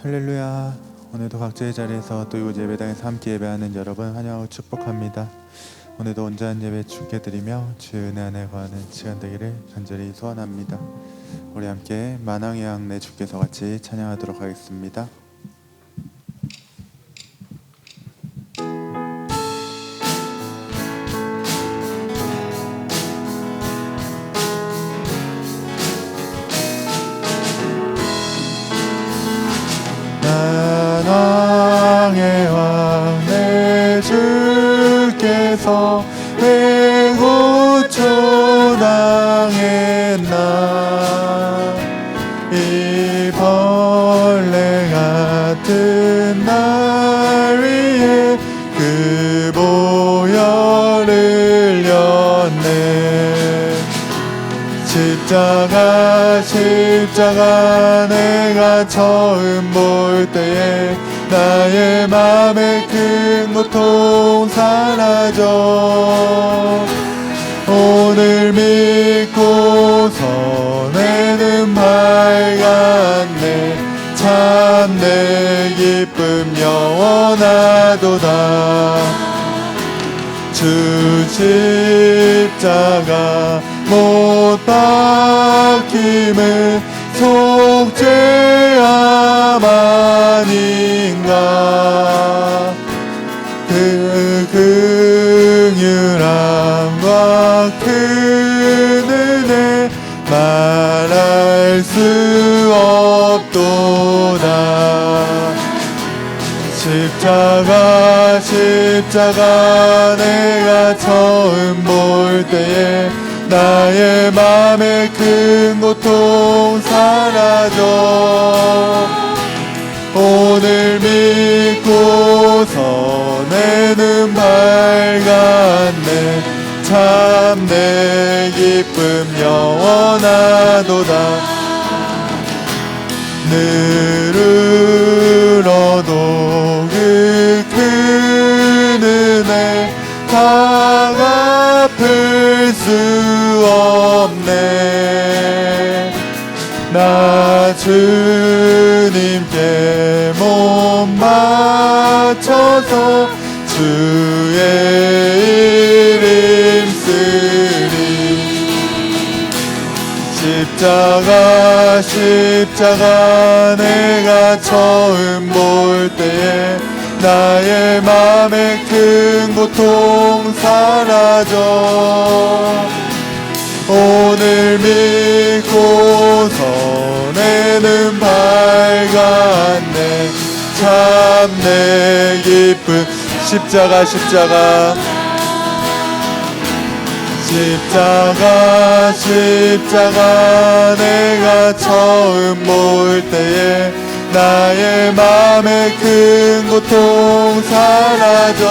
할렐루야. 오늘도 각자의 자리에서 또 이곳 예배당에서 함께 예배하는 여러분 환영하고 축복합니다. 오늘도 온전한 예배 주께 드리며 주의 은혜 안에 거하는 시간 되기를 간절히 소원합니다. 우리 함께 만왕의 왕 내 주께서 같이 찬양하도록 하겠습니다. 만왕의 왕 내 주께서 회고초 당했나 이 벌레 같은 날 위에 그 보혈을 흘렸네. 십자가 내가 처음 볼 때에 나의 맘의 큰 고통 사라져 오늘 믿고서 내 눈 밝았네. 참 내 기쁨 영원하도다. 주 십자가 못 박힘은 속죄함 아닌가. 그 긍휼함과 큰 은혜 말할 수 없도다. 십자가 내가 처음 볼 때에 나의 맘의 큰 고통 사라져 오늘 믿고서 내 눈 밝았네. 참 내 기쁨 영원하도다. 늘 울어도 그 큰 은혜 다 갚을 수 없네. 나 주님께 몸 맞춰서 주의 이름 쓰리. 십자가 내가 처음 볼 때에 나의 맘의 큰 고통 사라져 오늘 믿고서 내 눈 밝았네. 참 내 기쁨. 십자가 내가 처음 볼 때에 나의 맘의 큰 고통 사라져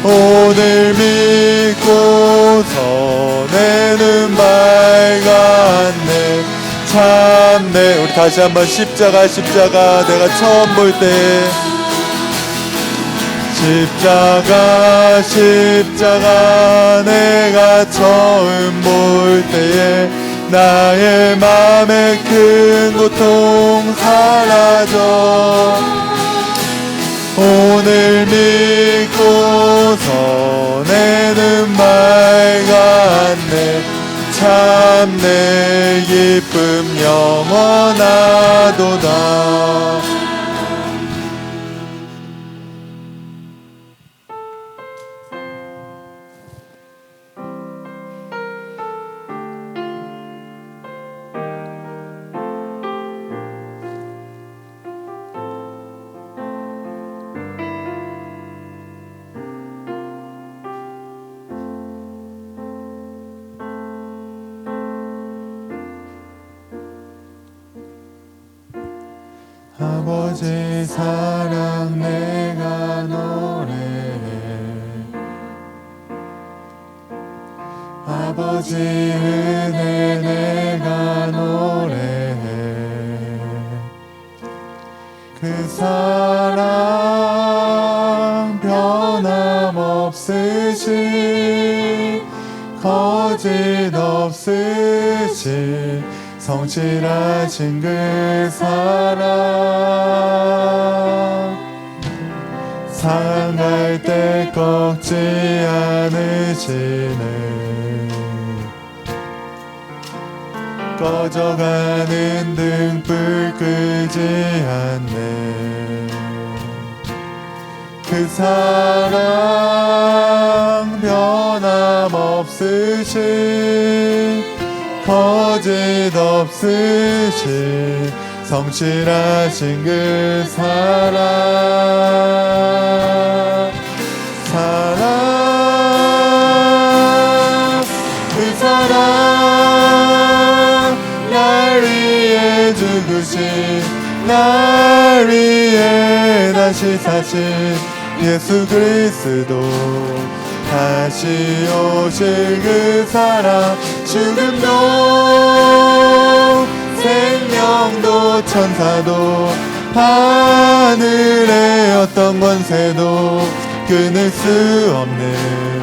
오늘 믿고서 내 눈 밝았네. 참 내 우리 다시 한번 십자가 내가 처음 볼 때 십자가 내가 처음 볼 때에 나의 맘의 큰 고통 사라져 오늘 믿고서 내 눈 밝았네. 참 내 기쁨 영원하도다. 아버지 사랑 내가 노래해. 아버지 은혜 내가 노래해. 그 사랑 변함없으신 거짓 없으신 성실하신 그 사랑 상할 때 꺾지 않으시네 꺼져가는 등불 끄지 않네 그 사랑 변함없으신 거짓 없으신 성실하신 그 사랑 그 사랑 날 위해 죽으신 날 위해 다시 사신 예수 그리스도 다시 오실 그 사랑 죽음도 생명도 천사도 하늘의 어떤 권세도 끊을 수 없는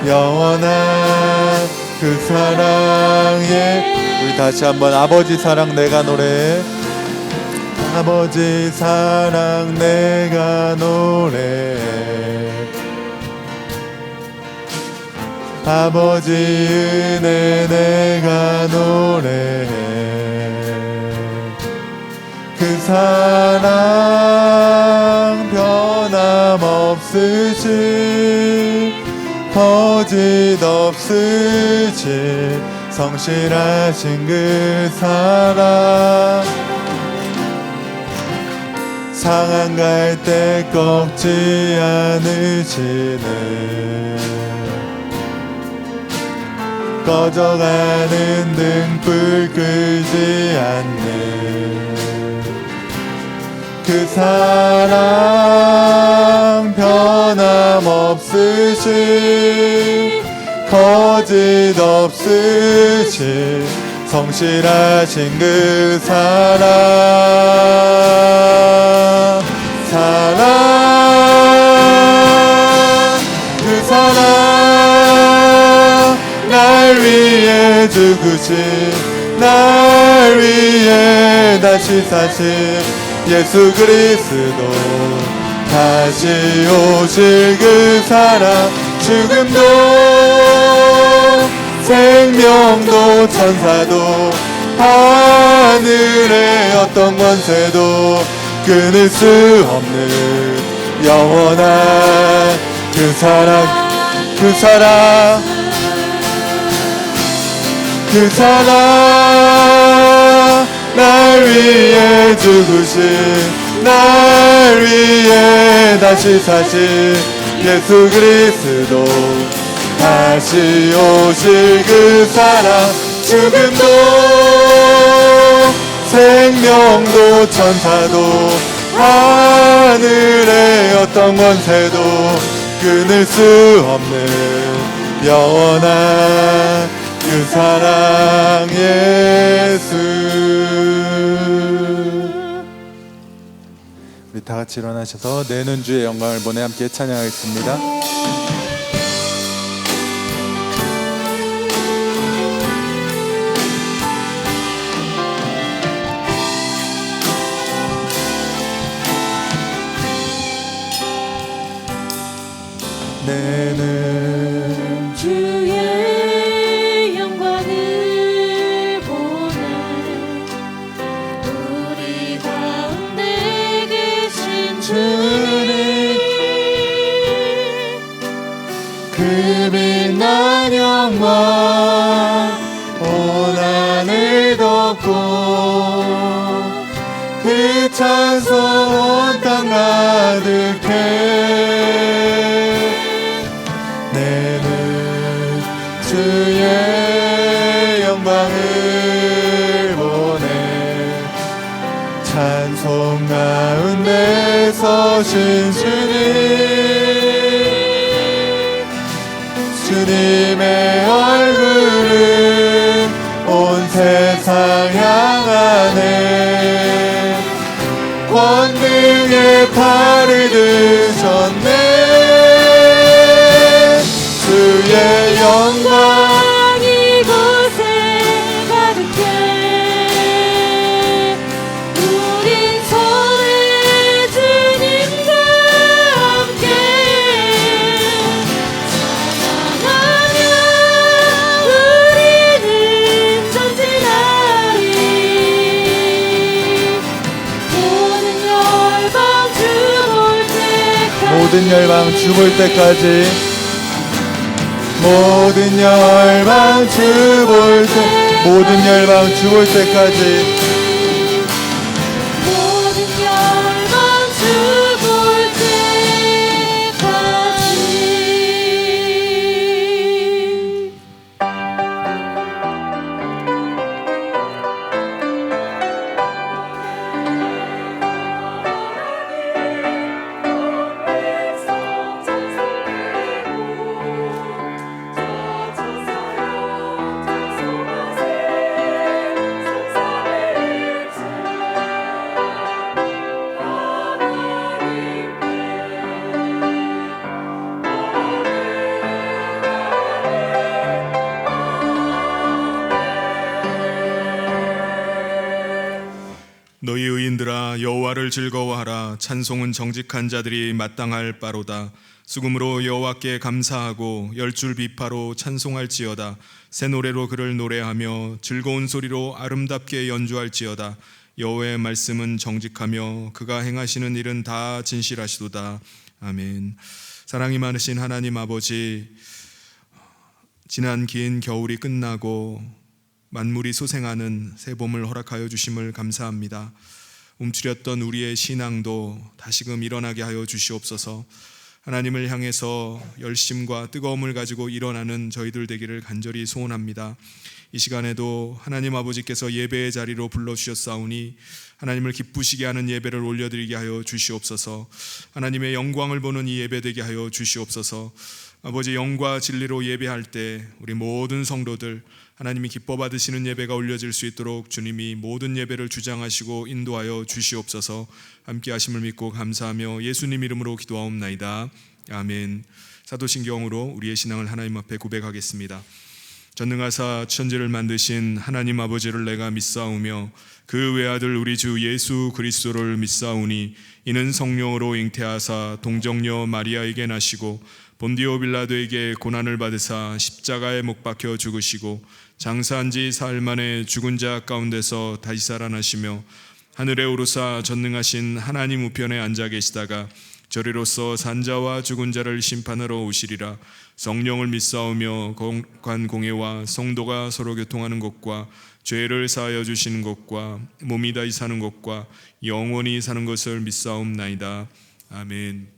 영원한 그 사랑에 우리 다시 한번 아버지 사랑 내가 노래해 아버지 사랑 내가 노래해 아버지 은혜 내가 노래해 그 사랑 변함없으신 거짓 없으신 성실하신 그 사랑 상한 갈 때 꺾지 않으시네 꺼져가는 등불 끄지 않는 그 사랑 변함없으신 거짓 없으신 성실하신 그 사랑 그 사랑 날 위해 죽으신 날 위해 다시 사신 예수 그리스도 다시 오실 그 사랑 죽음도 생명도 천사도 하늘의 어떤 권세도 끊을 수 없는 영원한 그 사랑 그 사랑 그 사랑 날 위해 죽으신 날 위해 다시 사신 예수 그리스도 다시 오실 그 사랑 죽음도 생명도 천사도 하늘의 어떤 권세도 끊을 수 없는 영원한 그 사랑 예수. 우리 다 같이 일어나셔서 내는 주의 영광을 보내 함께 찬양하겠습니다. 내는 주의 영광을 보내 우리 가운데 계신 주님 그 빛난 영광 온 하늘 덮고 그 찬송 온 땅 가득해 내는 주의 영광을 보내 찬송 가운데 서신 주님의 얼굴을 온 세상 향하네 권능의 팔을 드셨네 주의 영광 이곳에 가득해 모든 열방 죽을 때까지 모든 열방 죽을 때 모든 열방 죽을 때까지 모든 열방 죽을 때까지 너희 의인들아 여호와를 즐거워하라. 찬송은 정직한 자들이 마땅할 바로다. 수금으로 여호와께 감사하고 열줄 비파로 찬송할지어다. 새 노래로 그를 노래하며 즐거운 소리로 아름답게 연주할지어다. 여호와의 말씀은 정직하며 그가 행하시는 일은 다 진실하시도다. 아멘. 사랑이 많으신 하나님 아버지, 지난 긴 겨울이 끝나고 만물이 소생하는 새 봄을 허락하여 주심을 감사합니다. 움츠렸던 우리의 신앙도 다시금 일어나게 하여 주시옵소서. 하나님을 향해서 열심과 뜨거움을 가지고 일어나는 저희들 되기를 간절히 소원합니다. 이 시간에도 하나님 아버지께서 예배의 자리로 불러주셨사오니 하나님을 기쁘시게 하는 예배를 올려드리게 하여 주시옵소서. 하나님의 영광을 보는 이 예배 되게 하여 주시옵소서. 아버지, 영과 진리로 예배할 때 우리 모든 성도들 하나님이 기뻐 받으시는 예배가 올려질 수 있도록 주님이 모든 예배를 주장하시고 인도하여 주시옵소서. 함께 하심을 믿고 감사하며 예수님 이름으로 기도하옵나이다. 아멘. 사도신경으로 우리의 신앙을 하나님 앞에 고백하겠습니다. 전능하사 천지를 만드신 하나님 아버지를 내가 믿사오며 그 외아들 우리 주 예수 그리스도를 믿사오니 이는 성령으로 잉태하사 동정녀 마리아에게 나시고 본디오 빌라도에게 고난을 받으사 십자가에 못 박혀 죽으시고 장사한 지 사흘 만에 죽은 자 가운데서 다시 살아나시며 하늘에 오르사 전능하신 하나님 우편에 앉아 계시다가 저리로서 산자와 죽은 자를 심판하러 오시리라. 성령을 믿사오며 거룩한 공회와 성도가 서로 교통하는 것과 죄를 사하여 주시는 것과 몸이 다시 사는 것과 영원히 사는 것을 믿사옵나이다. 아멘.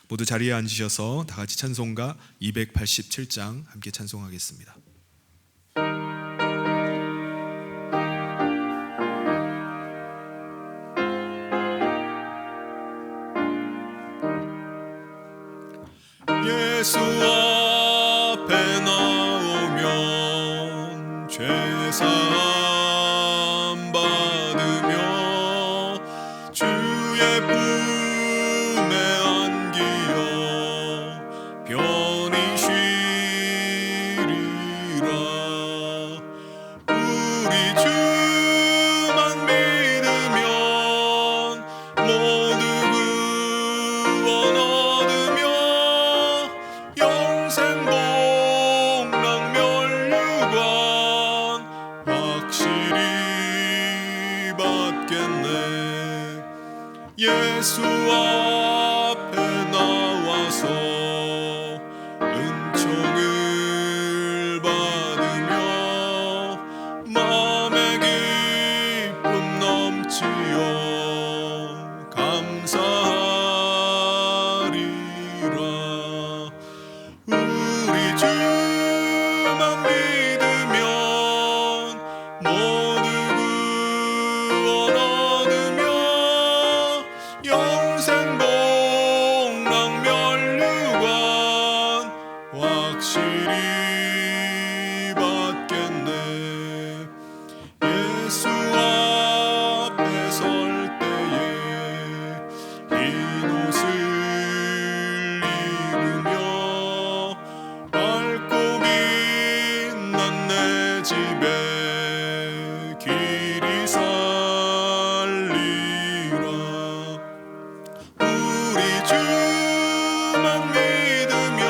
모두 자리에 앉으셔서 다 같이 찬송가 287장 함께 찬송하겠습니다. 예수 앞에 나오면 죄사함 받으며 주의 품에 안기어 편히 쉬리라. 우리 주만 믿으면 모두 구원 얻으며 영생 복락 면류관 확실히 받겠네. 예수 앞에 나와서 은총을 받으며 마음의 기쁨 넘치어 감사하리라. 우리 주만 믿으면 모두 구원 얻으며 영생 복락 면류관 확실히 받겠네. 예수 앞에 설 때에 흰 옷을 입으며 밝고 빛난 내 집에 길이 살리라. 우리 주만 믿으면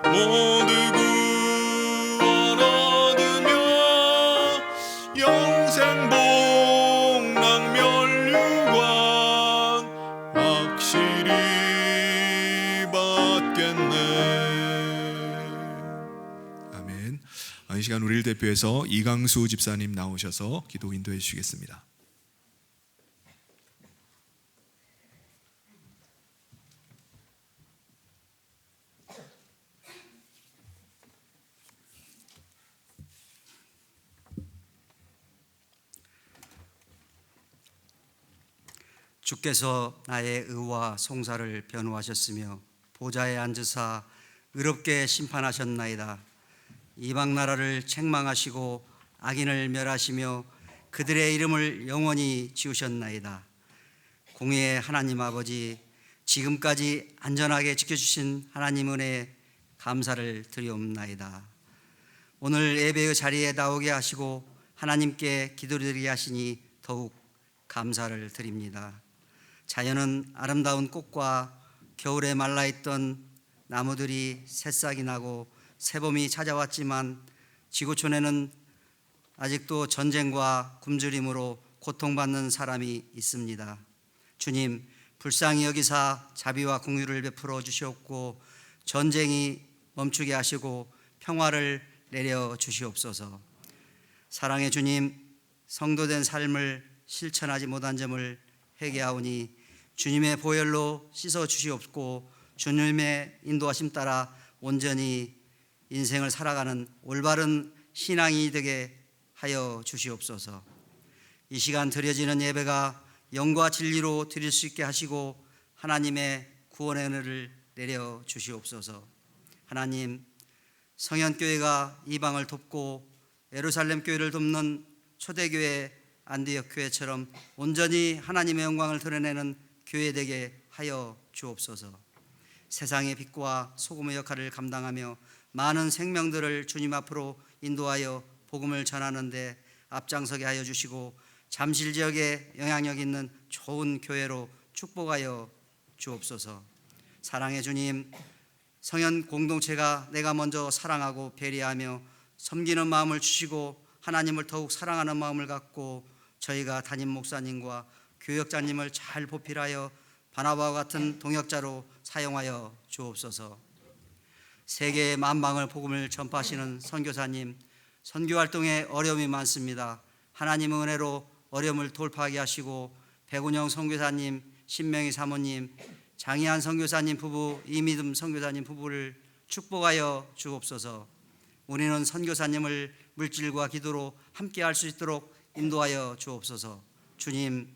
모두 구원 얻으며 영생 복락 면류관 확실히 이 시간 우리를 대표해서 이강수 집사님 나오셔서 기도 인도해 주시겠습니다. 주께서 나의 의와 송사를 변호하셨으며 보좌에 앉으사 의롭게 심판하셨나이다. 이방 나라를 책망하시고 악인을 멸하시며 그들의 이름을 영원히 지우셨나이다. 공의의 하나님 아버지, 지금까지 안전하게 지켜주신 하나님 은혜에 감사를 드리옵나이다. 오늘 예배의 자리에 나오게 하시고 하나님께 기도드리게 하시니 더욱 감사를 드립니다. 자연은 아름다운 꽃과 겨울에 말라있던 나무들이 새싹이 나고 새봄이 찾아왔지만 지구촌에는 아직도 전쟁과 굶주림으로 고통받는 사람이 있습니다. 주님, 불쌍히 여기사 자비와 공유를 베풀어 주시옵고 전쟁이 멈추게 하시고 평화를 내려 주시옵소서. 사랑의 주님, 성도된 삶을 실천하지 못한 점을 회개하오니 주님의 보혈로 씻어 주시옵고 주님의 인도하심 따라 온전히 인생을 살아가는 올바른 신앙이 되게 하여 주시옵소서. 이 시간 드려지는 예배가 영과 진리로 드릴 수 있게 하시고 하나님의 구원의 은혜를 내려 주시옵소서. 하나님, 성현교회가 이방을 돕고 예루살렘 교회를 돕는 초대교회 안디옥 교회처럼 온전히 하나님의 영광을 드러내는 교회 되게 하여 주옵소서. 세상의 빛과 소금의 역할을 감당하며 많은 생명들을 주님 앞으로 인도하여 복음을 전하는데 앞장서게 하여 주시고 잠실 지역에 영향력 있는 좋은 교회로 축복하여 주옵소서. 사랑의 주님, 성현 공동체가 내가 먼저 사랑하고 배려하며 섬기는 마음을 주시고 하나님을 더욱 사랑하는 마음을 갖고 저희가 담임 목사님과 교역자님을 잘 보필하여 바나바와 같은 동역자로 사용하여 주옵소서. 세계 만방을 복음을 전파하시는 선교사님, 선교활동에 어려움이 많습니다. 하나님의 은혜로 어려움을 돌파하게 하시고 백운영 선교사님, 신명희 사모님, 장희한 선교사님 부부, 이미듬 선교사님 부부를 축복하여 주옵소서. 우리는 선교사님을 물질과 기도로 함께 할 수 있도록 인도하여 주옵소서. 주님,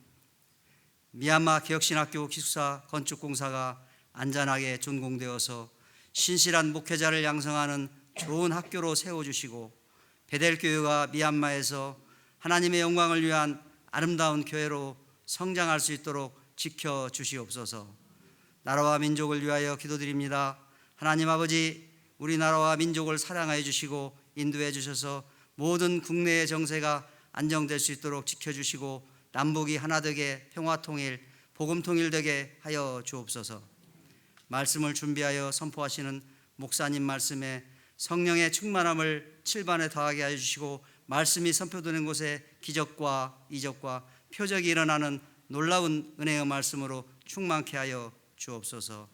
미얀마 개혁신학교 기숙사 건축공사가 안전하게 준공되어서 신실한 목회자를 양성하는 좋은 학교로 세워주시고 베델교회가 미얀마에서 하나님의 영광을 위한 아름다운 교회로 성장할 수 있도록 지켜주시옵소서. 나라와 민족을 위하여 기도드립니다. 하나님 아버지, 우리나라와 민족을 사랑하여 주시고 인도해 주셔서 모든 국내의 정세가 안정될 수 있도록 지켜주시고 남북이 하나 되게 평화통일, 복음통일되게 하여 주옵소서. 말씀을 준비하여 선포하시는 목사님 말씀에 성령의 충만함을 7반에 더하게 하여 주시고 말씀이 선포되는 곳에 기적과 이적과 표적이 일어나는 놀라운 은혜의 말씀으로 충만케 하여 주옵소서.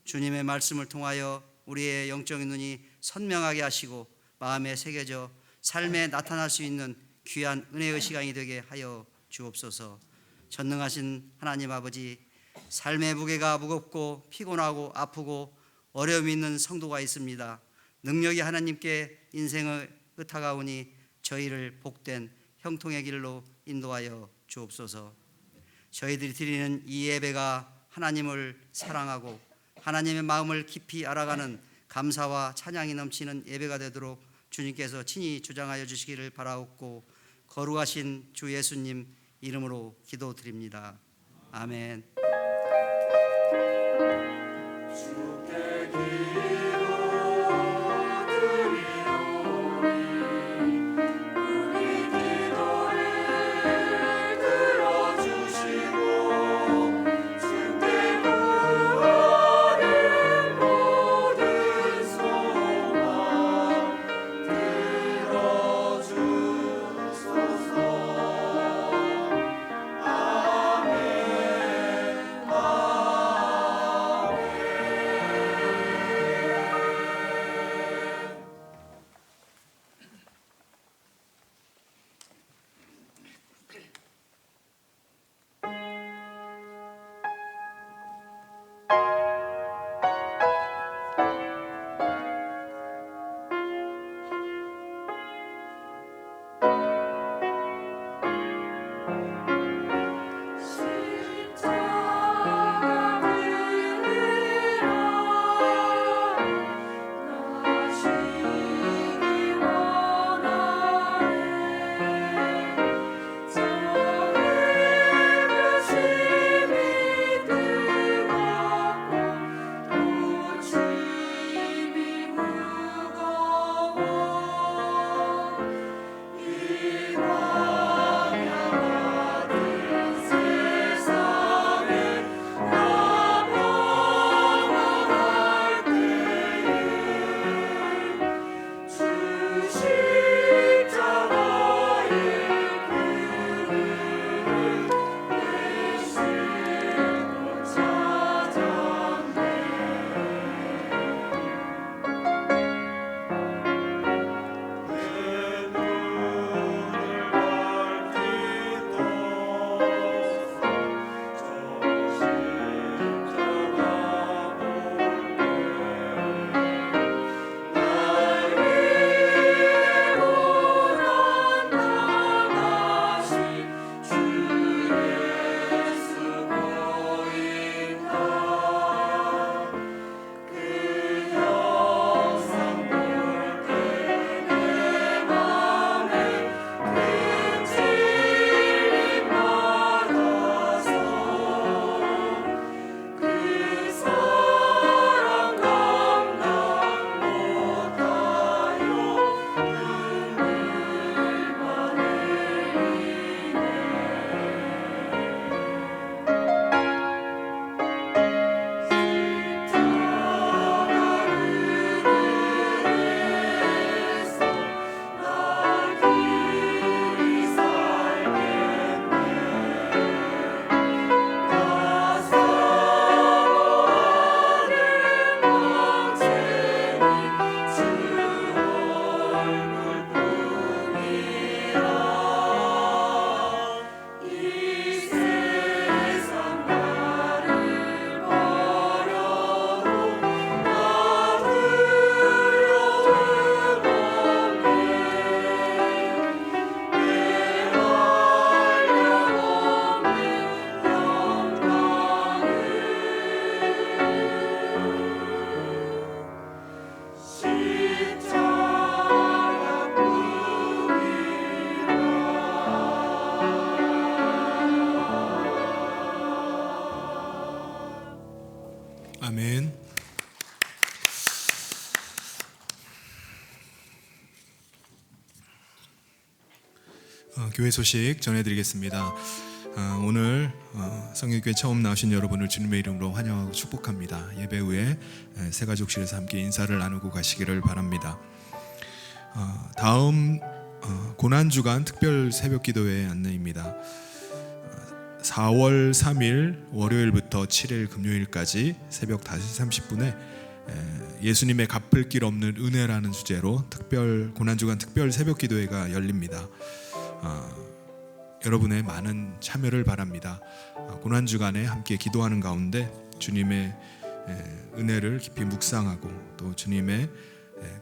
주님의 말씀을 통하여 우리의 영적인 눈이 선명하게 하시고 마음에 새겨져 삶에 나타날 수 있는 귀한 은혜의 시간이 되게 하여 주옵소서. 전능하신 하나님 아버지, 삶의 무게가 무겁고 피곤하고 아프고 어려움이 있는 성도가 있습니다. 능력이 하나님께 인생을 의탁하오니 저희를 복된 형통의 길로 인도하여 주옵소서. 저희들이 드리는 이 예배가 하나님을 사랑하고 하나님의 마음을 깊이 알아가는 감사와 찬양이 넘치는 예배가 되도록 주님께서 친히 주장하여 주시기를 바라옵고 거룩하신 주 예수님 이름으로 기도드립니다. 아멘. 교회 소식 전해드리겠습니다. 오늘 성경교회 처음 나오신 여러분을 주님의 이름으로 환영하고 축복합니다. 예배 후에 새가족실에서 함께 인사를 나누고 가시기를 바랍니다. 다음 고난주간 특별 새벽기도회 안내입니다. 4월 3일 월요일부터 7일 금요일까지 새벽 5시 30분에 예수님의 갚을 길 없는 은혜라는 주제로 고난주간 특별 새벽기도회가 열립니다. 여러분의 많은 참여를 바랍니다. 고난주간에 함께 기도하는 가운데 주님의 은혜를 깊이 묵상하고 또 주님의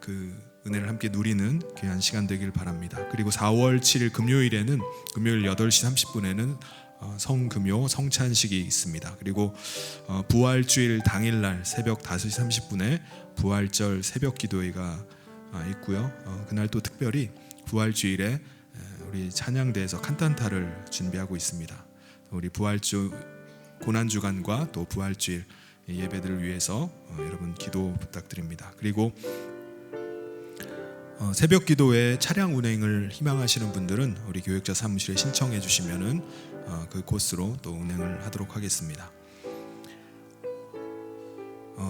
그 은혜를 함께 누리는 귀한 시간 되길 바랍니다. 그리고 4월 7일 금요일에는 금요일 8시 30분에는 성금요 성찬식이 있습니다. 그리고 부활주일 당일날 새벽 5시 30분에 부활절 새벽기도회가 있고요. 그날 또 특별히 부활주일에 우리 찬양대에서 칸탄타를 준비하고 있습니다. 우리 고난주간과 또 부활주일 예배들을 위해서 여러분 기도 부탁드립니다. 그리고 새벽 기도회 차량 운행을 희망하시는 분들은 우리 교역자 사무실에 신청해 주시면은 그 코스로 또 운행을 하도록 하겠습니다.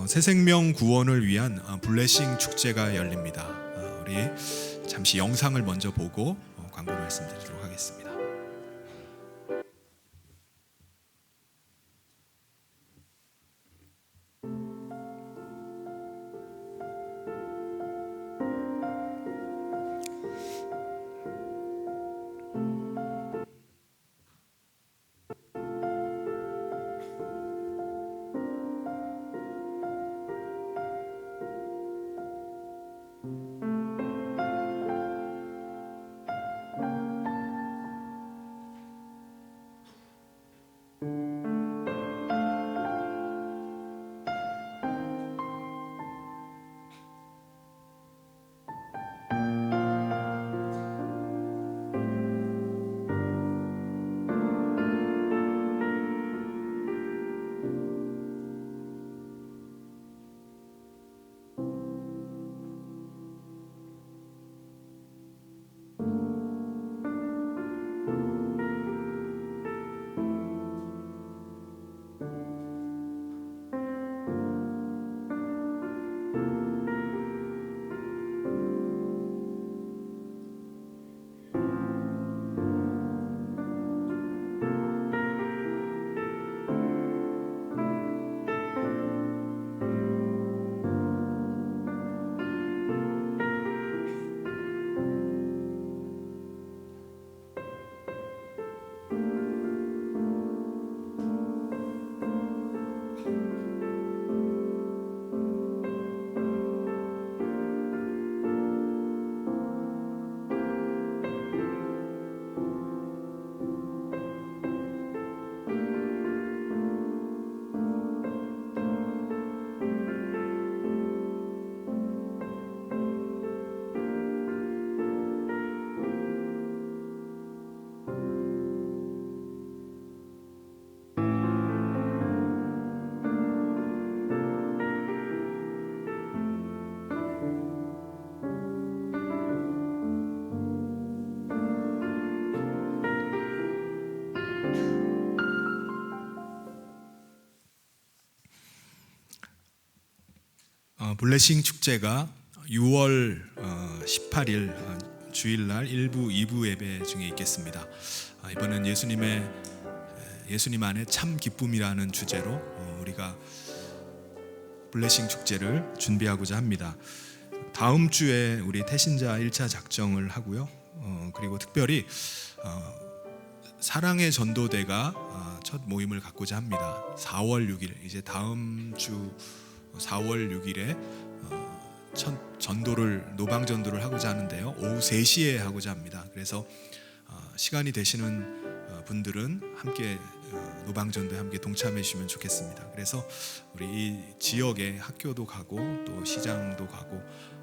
새생명 구원을 위한 블레싱 축제가 열립니다. 우리 잠시 영상을 먼저 보고 광고 말씀드리도록 하겠습니다. 블레싱 축제가 6월 18일 주일날 1부, 2부 예배 중에 있겠습니다. 이번엔 예수님 안에 참 기쁨이라는 주제로 우리가 블레싱 축제를 준비하고자 합니다. 다음 주에 우리 태신자 1차 작정을 하고요. 그리고 특별히 사랑의 전도대가 첫 모임을 갖고자 합니다. 4월 6일 이제 다음 주 4월 6일에 첫 노방 전도를 하고자 하는데요. 오후 3시에 하고자 합니다. 그래서 시간이 되시는 분들은 함께 노방 전도에 함께 동참해 주시면 좋겠습니다. 그래서 우리 이 지역에 학교도 가고 또 시장도 가고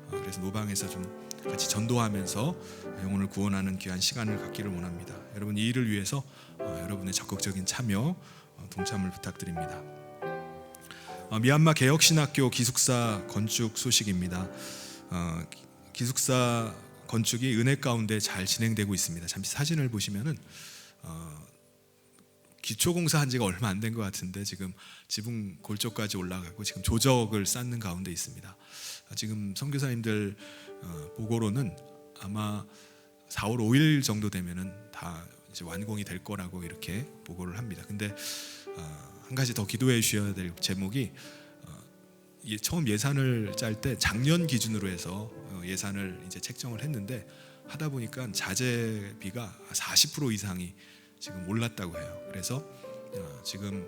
그래서 노방에서 좀 같이 전도하면서 영혼을 구원하는 귀한 시간을 갖기를 원합니다. 여러분 이 일을 위해서 여러분의 적극적인 참여 동참을 부탁드립니다. 미얀마 개혁신학교 기숙사 건축 소식입니다. 기숙사 건축이 은혜 가운데 잘 진행되고 있습니다. 잠시 사진을 보시면은 기초 공사한 지가 얼마 안 된 것 같은데 지금 지붕 골조까지 올라가고 지금 조적을 쌓는 가운데 있습니다. 지금 선교사님들 보고로는 아마 4월 5일 정도 되면은 다 이제 완공이 될 거라고 이렇게 보고를 합니다. 근데 한 가지 더 기도해 주셔야 될 제목이 처음 예산을 짤 때 작년 기준으로 해서 예산을 이제 책정을 했는데 하다 보니까 자재비가 40% 이상이 지금 올랐다고 해요. 그래서 지금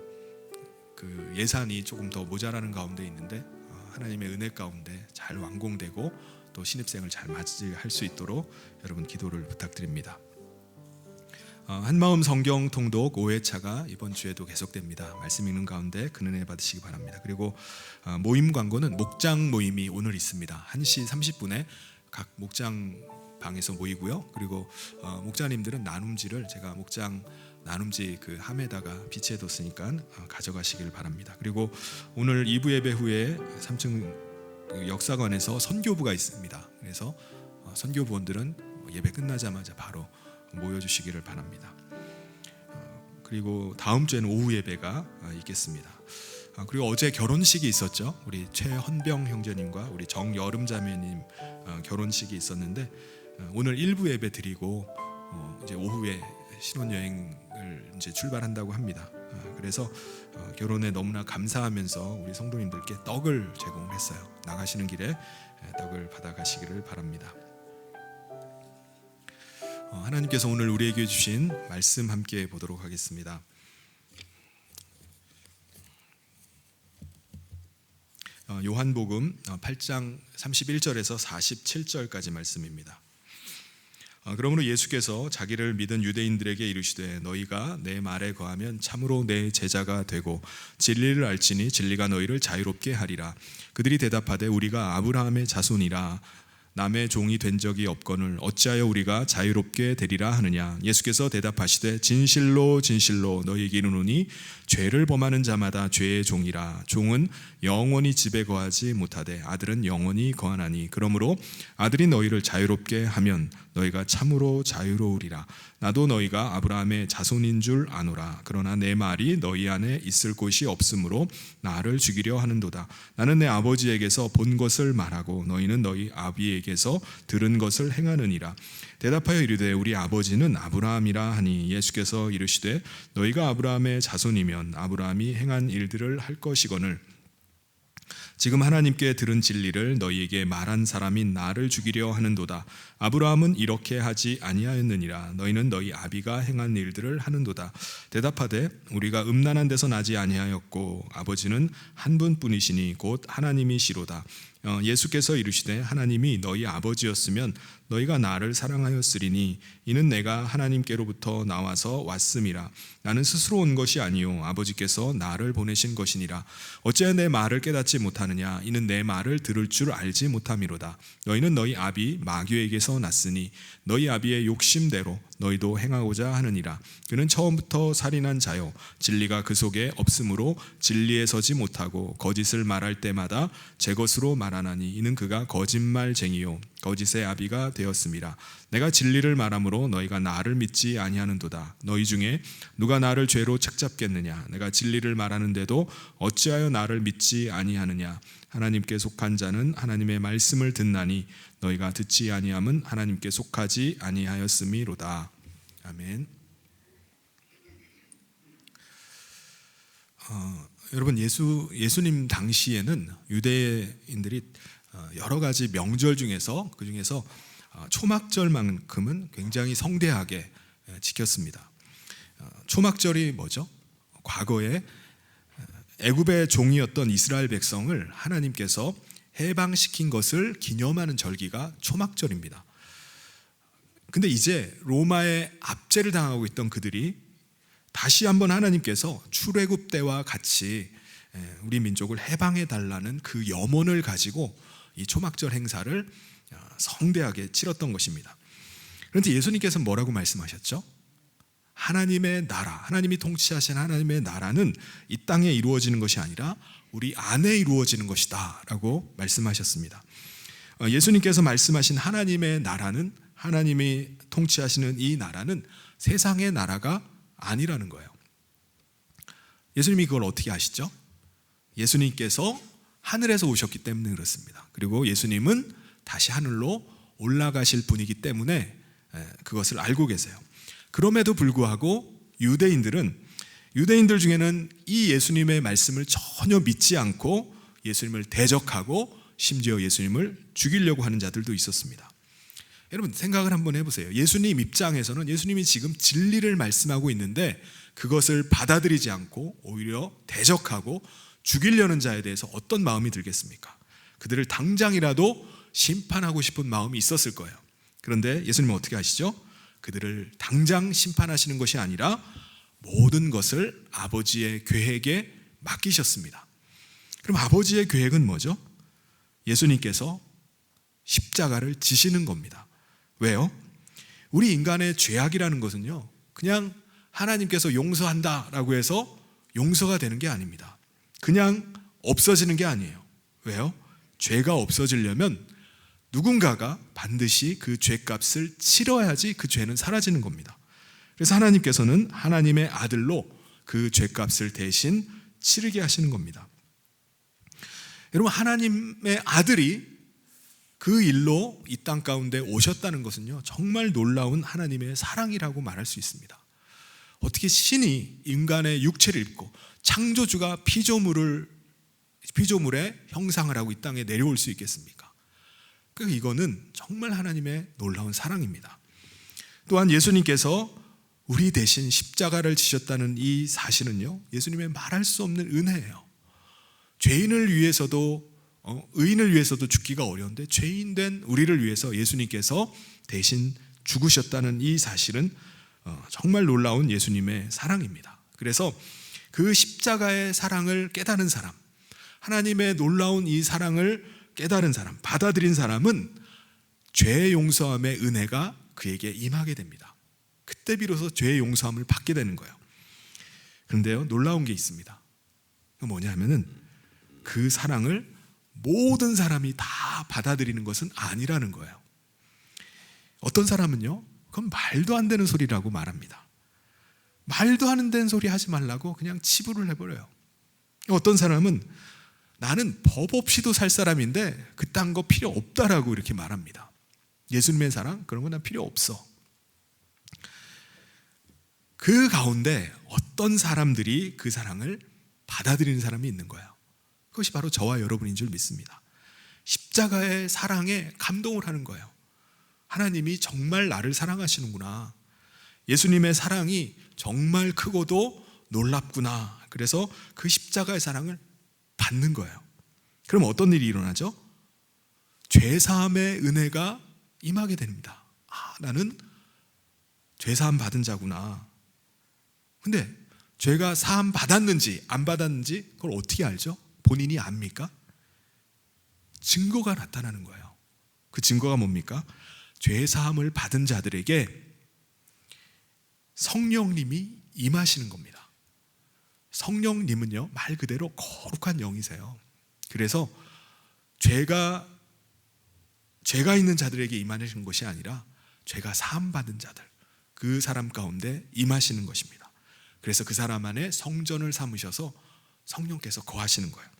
그 예산이 조금 더 모자라는 가운데 있는데 하나님의 은혜 가운데 잘 완공되고 또 신입생을 잘 맞이할 수 있도록 여러분 기도를 부탁드립니다. 한마음 성경 통독 5회차가 이번 주에도 계속됩니다. 말씀 읽는 가운데 큰 은혜 받으시기 바랍니다. 그리고 모임 광고는 목장 모임이 오늘 있습니다. 1시 30분에 각 목장 방에서 모이고요. 그리고 목자님들은 나눔지를 제가 목장 나눔지 그 함에다가 비치해뒀으니까 가져가시길 바랍니다. 그리고 오늘 2부 예배 후에 3층 역사관에서 선교부가 있습니다. 그래서 선교부원들은 예배 끝나자마자 바로 모여주시기를 바랍니다. 그리고 다음 주에는 오후 예배가 있겠습니다. 그리고 어제 결혼식이 있었죠. 우리 최헌병 형제님과 우리 정여름 자매님 결혼식이 있었는데 오늘 1부 예배 드리고 이제 오후에 신혼여행을 이제 출발한다고 합니다. 그래서 결혼에 너무나 감사하면서 우리 성도님들께 떡을 제공을 했어요. 나가시는 길에 떡을 받아가시기를 바랍니다. 하나님께서 오늘 우리에게 주신 말씀 함께 보도록 하겠습니다. 요한복음 8장 31절에서 47절까지 말씀입니다. 그러므로 예수께서 자기를 믿은 유대인들에게 이르시되 너희가 내 말에 거하면 참으로 내 제자가 되고 진리를 알지니 진리가 너희를 자유롭게 하리라. 그들이 대답하되 우리가 아브라함의 자손이라 남의 종이 된 적이 없거늘 어찌하여 우리가 자유롭게 되리라 하느냐. 예수께서 대답하시되 진실로 진실로 너희에게 이르노니 죄를 범하는 자마다 죄의 종이라. 종은 영원히 집에 거하지 못하되 아들은 영원히 거하나니 그러므로 아들이 너희를 자유롭게 하면 너희가 참으로 자유로우리라. 나도 너희가 아브라함의 자손인 줄 아노라. 그러나 내 말이 너희 안에 있을 곳이 없으므로 나를 죽이려 하는도다. 나는 내 아버지에게서 본 것을 말하고 너희는 너희 아비에게서 들은 것을 행하느니라. 대답하여 이르되 우리 아버지는 아브라함이라 하니 예수께서 이르시되 너희가 아브라함의 자손이면 아브라함이 행한 일들을 할 것이거늘 지금 하나님께 들은 진리를 너희에게 말한 사람인 나를 죽이려 하는도다. 아브라함은 이렇게 하지 아니하였느니라. 너희는 너희 아비가 행한 일들을 하는도다. 대답하되 우리가 음란한 데서 나지 아니하였고 아버지는 한 분뿐이시니 곧 하나님이시로다. 예수께서 이르시되 하나님이 너희 아버지였으면 너희가 나를 사랑하였으리니 이는 내가 하나님께로부터 나와서 왔음이라. 나는 스스로 온 것이 아니요 아버지께서 나를 보내신 것이니라. 어찌하여 내 말을 깨닫지 못하느냐. 이는 내 말을 들을 줄 알지 못함이로다. 너희는 너희 아비 마귀에게서 났으니 너희 아비의 욕심대로 너희도 행하고자 하느니라. 그는 처음부터 살인한 자요 진리가 그 속에 없으므로 진리에 서지 못하고 거짓을 말할 때마다 제 것으로 말하나니 이는 그가 거짓말쟁이요 거짓의 아비가 되었음이라. 내가 진리를 말함으로 너희가 나를 믿지 아니하는도다. 너희 중에 누가 나를 죄로 책잡겠느냐. 내가 진리를 말하는데도 어찌하여 나를 믿지 아니하느냐. 하나님께 속한 자는 하나님의 말씀을 듣나니 너희가 듣지 아니함은 하나님께 속하지 아니하였음이로다. 아멘. 여러분 예수님 당시에는 유대인들이 여러 가지 명절 중에서 그 중에서 초막절만큼은 굉장히 성대하게 지켰습니다. 초막절이 뭐죠? 과거에 애굽의 종이었던 이스라엘 백성을 하나님께서 해방시킨 것을 기념하는 절기가 초막절입니다. 근데 이제 로마의 압제를 당하고 있던 그들이 다시 한번 하나님께서 출애굽 때와 같이 우리 민족을 해방해 달라는 그 염원을 가지고 이 초막절 행사를 성대하게 치렀던 것입니다. 그런데 예수님께서 뭐라고 말씀하셨죠? 하나님의 나라, 하나님이 통치하신 하나님의 나라는 이 땅에 이루어지는 것이 아니라 우리 안에 이루어지는 것이다 라고 말씀하셨습니다. 예수님께서 말씀하신 하나님의 나라는, 하나님이 통치하시는 이 나라는 세상의 나라가 아니라는 거예요. 예수님이 그걸 어떻게 아시죠? 예수님께서 하늘에서 오셨기 때문에 그렇습니다. 그리고 예수님은 다시 하늘로 올라가실 분이기 때문에 그것을 알고 계세요. 그럼에도 불구하고 유대인들 중에는 이 예수님의 말씀을 전혀 믿지 않고 예수님을 대적하고 심지어 예수님을 죽이려고 하는 자들도 있었습니다. 여러분 생각을 한번 해보세요. 예수님 입장에서는 예수님이 지금 진리를 말씀하고 있는데 그것을 받아들이지 않고 오히려 대적하고 죽이려는 자에 대해서 어떤 마음이 들겠습니까? 그들을 당장이라도 심판하고 싶은 마음이 있었을 거예요. 그런데 예수님은 어떻게 하시죠? 그들을 당장 심판하시는 것이 아니라 모든 것을 아버지의 계획에 맡기셨습니다. 그럼 아버지의 계획은 뭐죠? 예수님께서 십자가를 지시는 겁니다. 왜요? 우리 인간의 죄악이라는 것은요, 그냥 하나님께서 용서한다라고 해서 용서가 되는 게 아닙니다. 그냥 없어지는 게 아니에요. 왜요? 죄가 없어지려면 누군가가 반드시 그 죄값을 치러야지 그 죄는 사라지는 겁니다. 그래서 하나님께서는 하나님의 아들로 그 죄값을 대신 치르게 하시는 겁니다. 여러분, 하나님의 아들이 그 일로 이 땅 가운데 오셨다는 것은요, 정말 놀라운 하나님의 사랑이라고 말할 수 있습니다. 어떻게 신이 인간의 육체를 입고 창조주가 피조물의 형상을 하고 이 땅에 내려올 수 있겠습니까? 그러니까 이거는 정말 하나님의 놀라운 사랑입니다. 또한 예수님께서 우리 대신 십자가를 지셨다는 이 사실은요, 예수님의 말할 수 없는 은혜예요. 죄인을 위해서도 의인을 위해서도 죽기가 어려운데 죄인된 우리를 위해서 예수님께서 대신 죽으셨다는 이 사실은 정말 놀라운 예수님의 사랑입니다. 그래서 그 십자가의 사랑을 깨달은 사람, 하나님의 놀라운 이 사랑을 깨달은 사람, 받아들인 사람은 죄의 용서함의 은혜가 그에게 임하게 됩니다. 그때 비로소 죄의 용서함을 받게 되는 거예요. 그런데요, 놀라운 게 있습니다. 그 뭐냐면은 그 사랑을 모든 사람이 다 받아들이는 것은 아니라는 거예요. 어떤 사람은요, 그건 말도 안 되는 소리라고 말합니다. 말도 안 되는 소리 하지 말라고 그냥 치부를 해버려요. 어떤 사람은 나는 법 없이도 살 사람인데 그딴 거 필요 없다라고 이렇게 말합니다. 예수님의 사랑? 그런 건 난 필요 없어. 그 가운데 어떤 사람들이 그 사랑을 받아들이는 사람이 있는 거예요. 그것이 바로 저와 여러분인 줄 믿습니다. 십자가의 사랑에 감동을 하는 거예요. 하나님이 정말 나를 사랑하시는구나. 예수님의 사랑이 정말 크고도 놀랍구나. 그래서 그 십자가의 사랑을 받는 거예요. 그럼 어떤 일이 일어나죠? 죄사함의 은혜가 임하게 됩니다. 나는 죄사함 받은 자구나. 근데 죄가 사함 받았는지 안 받았는지 그걸 어떻게 알죠? 본인이 압니까? 증거가 나타나는 거예요. 그 증거가 뭡니까? 죄사함을 받은 자들에게 성령님이 임하시는 겁니다. 성령님은요, 말 그대로 거룩한 영이세요. 그래서 죄가 있는 자들에게 임하시는 것이 아니라 죄가 사함 받은 자들, 그 사람 가운데 임하시는 것입니다. 그래서 그 사람 안에 성전을 삼으셔서 성령께서 거하시는 거예요.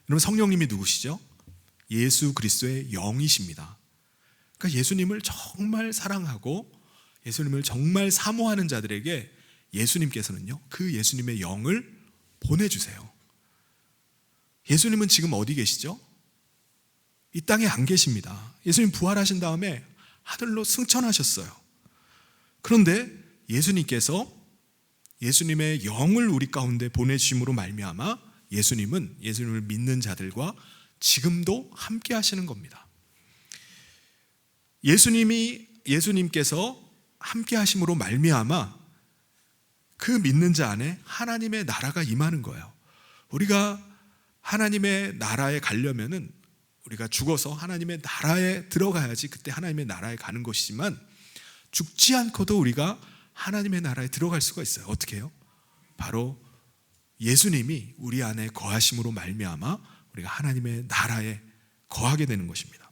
여러분, 성령님이 누구시죠? 예수 그리스도의 영이십니다. 그러니까 예수님을 정말 사랑하고 예수님을 정말 사모하는 자들에게 예수님께서는요, 그 예수님의 영을 보내주세요. 예수님은 지금 어디 계시죠? 이 땅에 안 계십니다. 예수님 부활하신 다음에 하늘로 승천하셨어요. 그런데 예수님께서 예수님의 영을 우리 가운데 보내주심으로 말미암아 예수님은 예수님을 믿는 자들과 지금도 함께 하시는 겁니다. 예수님께서 함께 하심으로 말미암아 그 믿는 자 안에 하나님의 나라가 임하는 거예요. 우리가 하나님의 나라에 가려면은 우리가 죽어서 하나님의 나라에 들어가야지 그때 하나님의 나라에 가는 것이지만 죽지 않고도 우리가 하나님의 나라에 들어갈 수가 있어요. 어떻게 해요? 바로 예수님이 우리 안에 거하심으로 말미암아 우리가 하나님의 나라에 거하게 되는 것입니다.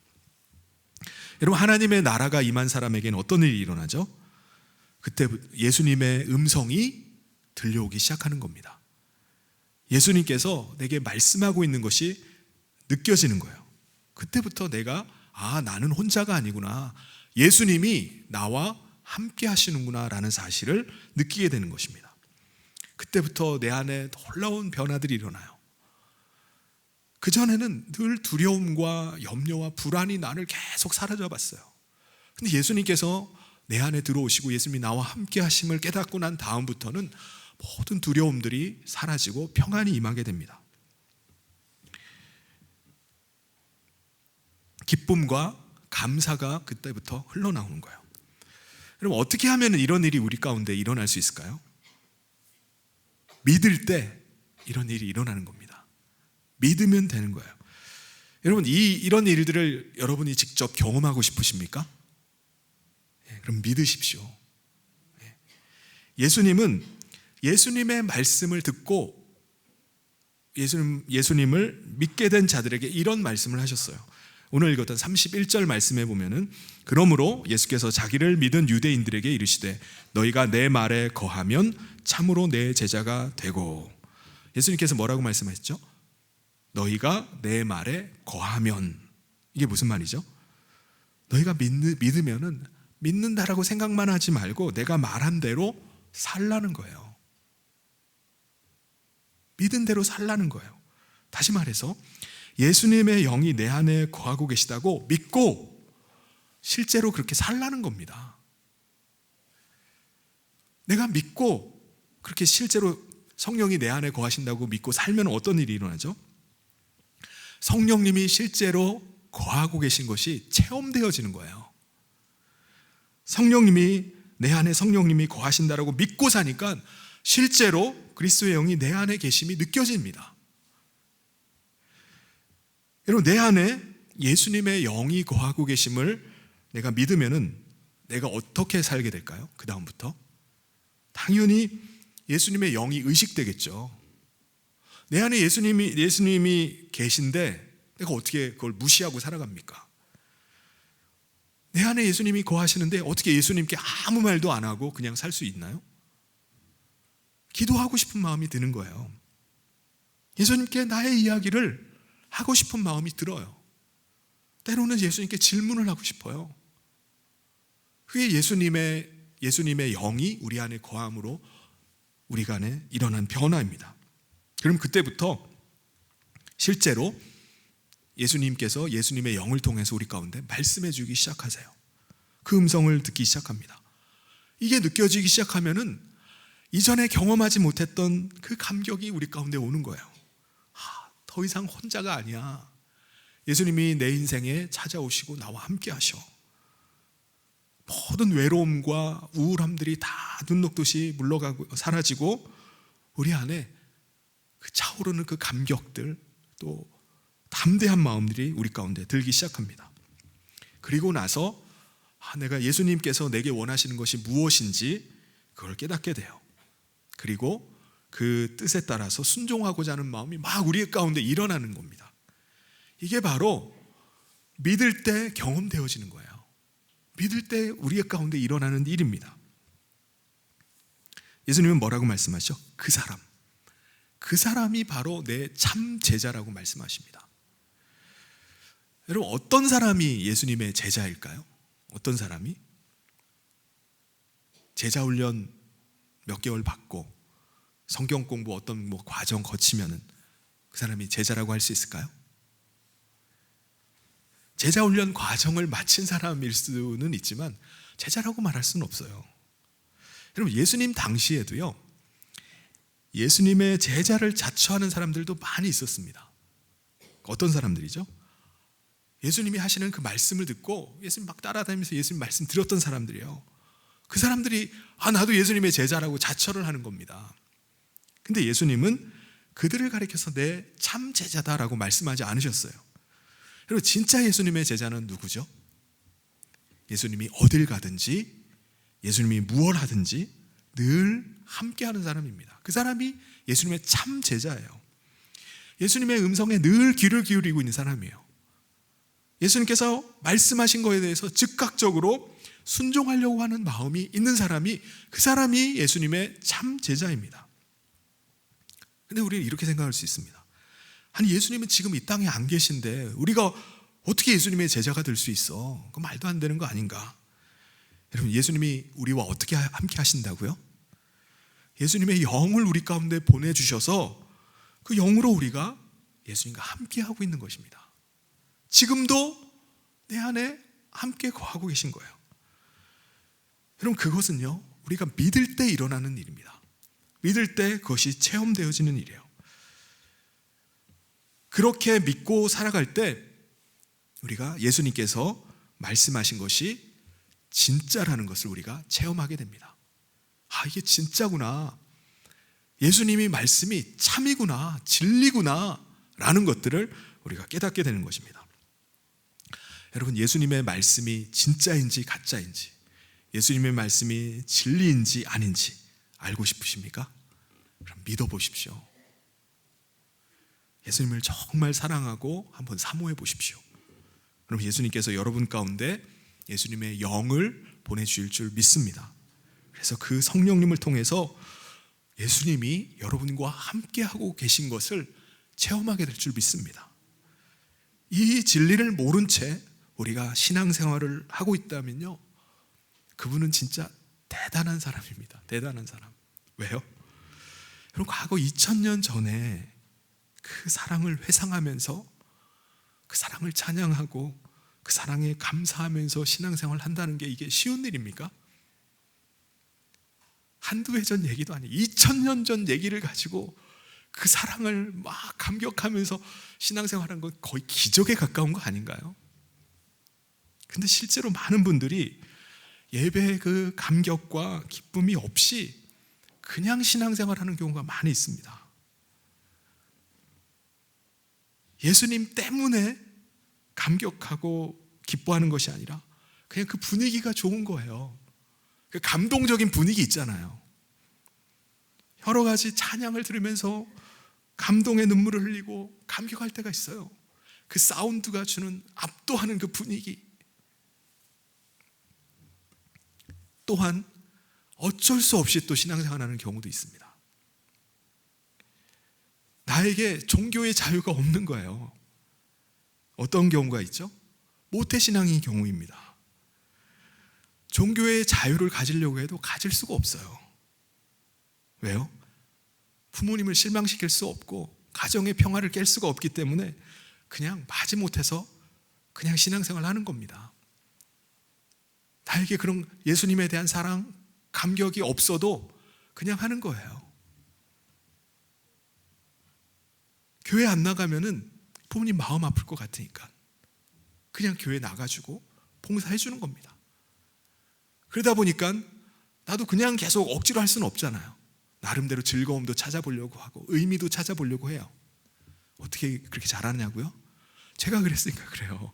여러분, 하나님의 나라가 임한 사람에게는 어떤 일이 일어나죠? 그때 예수님의 음성이 들려오기 시작하는 겁니다. 예수님께서 내게 말씀하고 있는 것이 느껴지는 거예요. 그때부터 내가 나는 혼자가 아니구나, 예수님이 나와 함께 하시는구나 라는 사실을 느끼게 되는 것입니다. 그때부터 내 안에 놀라운 변화들이 일어나요. 그전에는 늘 두려움과 염려와 불안이 나를 계속 사로잡아 봤어요. 근데 예수님께서 내 안에 들어오시고 예수님이 나와 함께 하심을 깨닫고 난 다음부터는 모든 두려움들이 사라지고 평안이 임하게 됩니다. 기쁨과 감사가 그때부터 흘러나오는 거예요. 여러분, 어떻게 하면 이런 일이 우리 가운데 일어날 수 있을까요? 믿을 때 이런 일이 일어나는 겁니다. 믿으면 되는 거예요. 여러분, 이런 일들을 여러분이 직접 경험하고 싶으십니까? 그럼 믿으십시오. 예수님은 예수님의 말씀을 듣고 예수님을 믿게 된 자들에게 이런 말씀을 하셨어요. 오늘 읽었던 31절 말씀에 보면은, 그러므로 예수께서 자기를 믿은 유대인들에게 이르시되 너희가 내 말에 거하면 참으로 내 제자가 되고. 예수님께서 뭐라고 말씀하셨죠? 너희가 내 말에 거하면. 이게 무슨 말이죠? 너희가 믿으면은 믿는다라고 생각만 하지 말고 내가 말한 대로 살라는 거예요. 믿은 대로 살라는 거예요. 다시 말해서 예수님의 영이 내 안에 거하고 계시다고 믿고 실제로 그렇게 살라는 겁니다. 내가 믿고 그렇게 실제로 성령이 내 안에 거하신다고 믿고 살면 어떤 일이 일어나죠? 성령님이 실제로 거하고 계신 것이 체험되어지는 거예요. 성령님이 내 안에 성령님이 거하신다라고 믿고 사니까 실제로 그리스도의 영이 내 안에 계심이 느껴집니다. 여러분, 내 안에 예수님의 영이 거하고 계심을 내가 믿으면은 내가 어떻게 살게 될까요? 그 다음부터 당연히 예수님의 영이 의식되겠죠. 내 안에 예수님이 계신데 내가 어떻게 그걸 무시하고 살아갑니까? 내 안에 예수님이 거하시는데 어떻게 예수님께 아무 말도 안 하고 그냥 살 수 있나요? 기도하고 싶은 마음이 드는 거예요. 예수님께 나의 이야기를 하고 싶은 마음이 들어요. 때로는 예수님께 질문을 하고 싶어요. 그게 예수님의 영이 우리 안에 거함으로 우리가 안에 일어난 변화입니다. 그럼 그때부터 실제로 예수님께서 예수님의 영을 통해서 우리 가운데 말씀해 주기 시작하세요. 그 음성을 듣기 시작합니다. 이게 느껴지기 시작하면은 이전에 경험하지 못했던 그 감격이 우리 가운데 오는 거예요. 더 이상 혼자가 아니야. 예수님이 내 인생에 찾아오시고 나와 함께 하셔. 모든 외로움과 우울함들이 다 눈 녹듯이 물러가고 사라지고 우리 안에 그 차오르는 그 감격들, 또 담대한 마음들이 우리 가운데 들기 시작합니다. 그리고 나서 내가 예수님께서 내게 원하시는 것이 무엇인지 그걸 깨닫게 돼요. 그리고 그 뜻에 따라서 순종하고자 하는 마음이 막 우리 가운데 일어나는 겁니다. 이게 바로 믿을 때 경험되어지는 거예요. 믿을 때 우리 가운데 일어나는 일입니다. 예수님은 뭐라고 말씀하시죠? 그 사람이 바로 내 참 제자라고 말씀하십니다. 여러분, 어떤 사람이 예수님의 제자일까요? 어떤 사람이? 제자 훈련 몇 개월 받고 성경 공부 어떤 과정 거치면은 그 사람이 제자라고 할 수 있을까요? 제자 훈련 과정을 마친 사람일 수는 있지만 제자라고 말할 수는 없어요. 여러분, 예수님 당시에도요, 예수님의 제자를 자처하는 사람들도 많이 있었습니다. 어떤 사람들이죠? 예수님이 하시는 그 말씀을 듣고 예수님 막 따라다니면서 예수님 말씀 들었던 사람들이에요. 그 사람들이 나도 예수님의 제자라고 자처를 하는 겁니다. 근데 예수님은 그들을 가리켜서 내 참 제자다라고 말씀하지 않으셨어요. 그리고 진짜 예수님의 제자는 누구죠? 예수님이 어딜 가든지, 예수님이 무엇을 하든지 늘 함께하는 사람입니다. 그 사람이 예수님의 참 제자예요. 예수님의 음성에 늘 귀를 기울이고 있는 사람이에요. 예수님께서 말씀하신 거에 대해서 즉각적으로 순종하려고 하는 마음이 있는 사람이, 그 사람이 예수님의 참 제자입니다. 근데 우리는 이렇게 생각할 수 있습니다. 아니, 예수님은 지금 이 땅에 안 계신데 우리가 어떻게 예수님의 제자가 될 수 있어? 그 말도 안 되는 거 아닌가? 여러분, 예수님이 우리와 어떻게 함께 하신다고요? 예수님의 영을 우리 가운데 보내주셔서 그 영으로 우리가 예수님과 함께 하고 있는 것입니다. 지금도 내 안에 함께 거하고 계신 거예요. 여러분, 그것은요, 우리가 믿을 때 일어나는 일입니다. 믿을 때 그것이 체험되어지는 일이에요. 그렇게 믿고 살아갈 때 우리가 예수님께서 말씀하신 것이 진짜라는 것을 우리가 체험하게 됩니다. 아, 이게 진짜구나. 예수님이 말씀이 참이구나, 진리구나 라는 것들을 우리가 깨닫게 되는 것입니다. 여러분, 예수님의 말씀이 진짜인지 가짜인지, 예수님의 말씀이 진리인지 아닌지 알고 싶으십니까? 그럼 믿어보십시오. 예수님을 정말 사랑하고 한번 사모해 보십시오. 그럼 예수님께서 여러분 가운데 예수님의 영을 보내주실 줄 믿습니다. 그래서 그 성령님을 통해서 예수님이 여러분과 함께하고 계신 것을 체험하게 될 줄 믿습니다. 이 진리를 모른 채 우리가 신앙생활을 하고 있다면요, 그분은 진짜 대단한 사람입니다. 대단한 사람. 왜요? 여러분, 과거 2000년 전에 그 사랑을 회상하면서 그 사랑을 찬양하고 그 사랑에 감사하면서 신앙생활을 한다는 게 이게 쉬운 일입니까? 한두 해 전 얘기도 아니에요. 2000년 전 얘기를 가지고 그 사랑을 막 감격하면서 신앙생활한 건 거의 기적에 가까운 거 아닌가요? 근데 실제로 많은 분들이 예배의 그 감격과 기쁨이 없이 그냥 신앙생활하는 경우가 많이 있습니다. 예수님 때문에 감격하고 기뻐하는 것이 아니라 그냥 그 분위기가 좋은 거예요. 그 감동적인 분위기 있잖아요. 여러 가지 찬양을 들으면서 감동의 눈물을 흘리고 감격할 때가 있어요. 그 사운드가 주는 압도하는 그 분위기. 또한 어쩔 수 없이 또 신앙생활하는 경우도 있습니다. 나에게 종교의 자유가 없는 거예요. 어떤 경우가 있죠? 모태신앙의 경우입니다. 종교의 자유를 가지려고 해도 가질 수가 없어요. 왜요? 부모님을 실망시킬 수 없고 가정의 평화를 깰 수가 없기 때문에 그냥 마지못해서 그냥 신앙생활을 하는 겁니다. 나에게 그런 예수님에 대한 사랑, 감격이 없어도 그냥 하는 거예요. 교회 안 나가면은 부모님 마음 아플 것 같으니까 그냥 교회 나가주고 봉사해 주는 겁니다. 그러다 보니까 나도 그냥 계속 억지로 할 수는 없잖아요. 나름대로 즐거움도 찾아보려고 하고 의미도 찾아보려고 해요. 어떻게 그렇게 잘하냐고요? 제가 그랬으니까 그래요.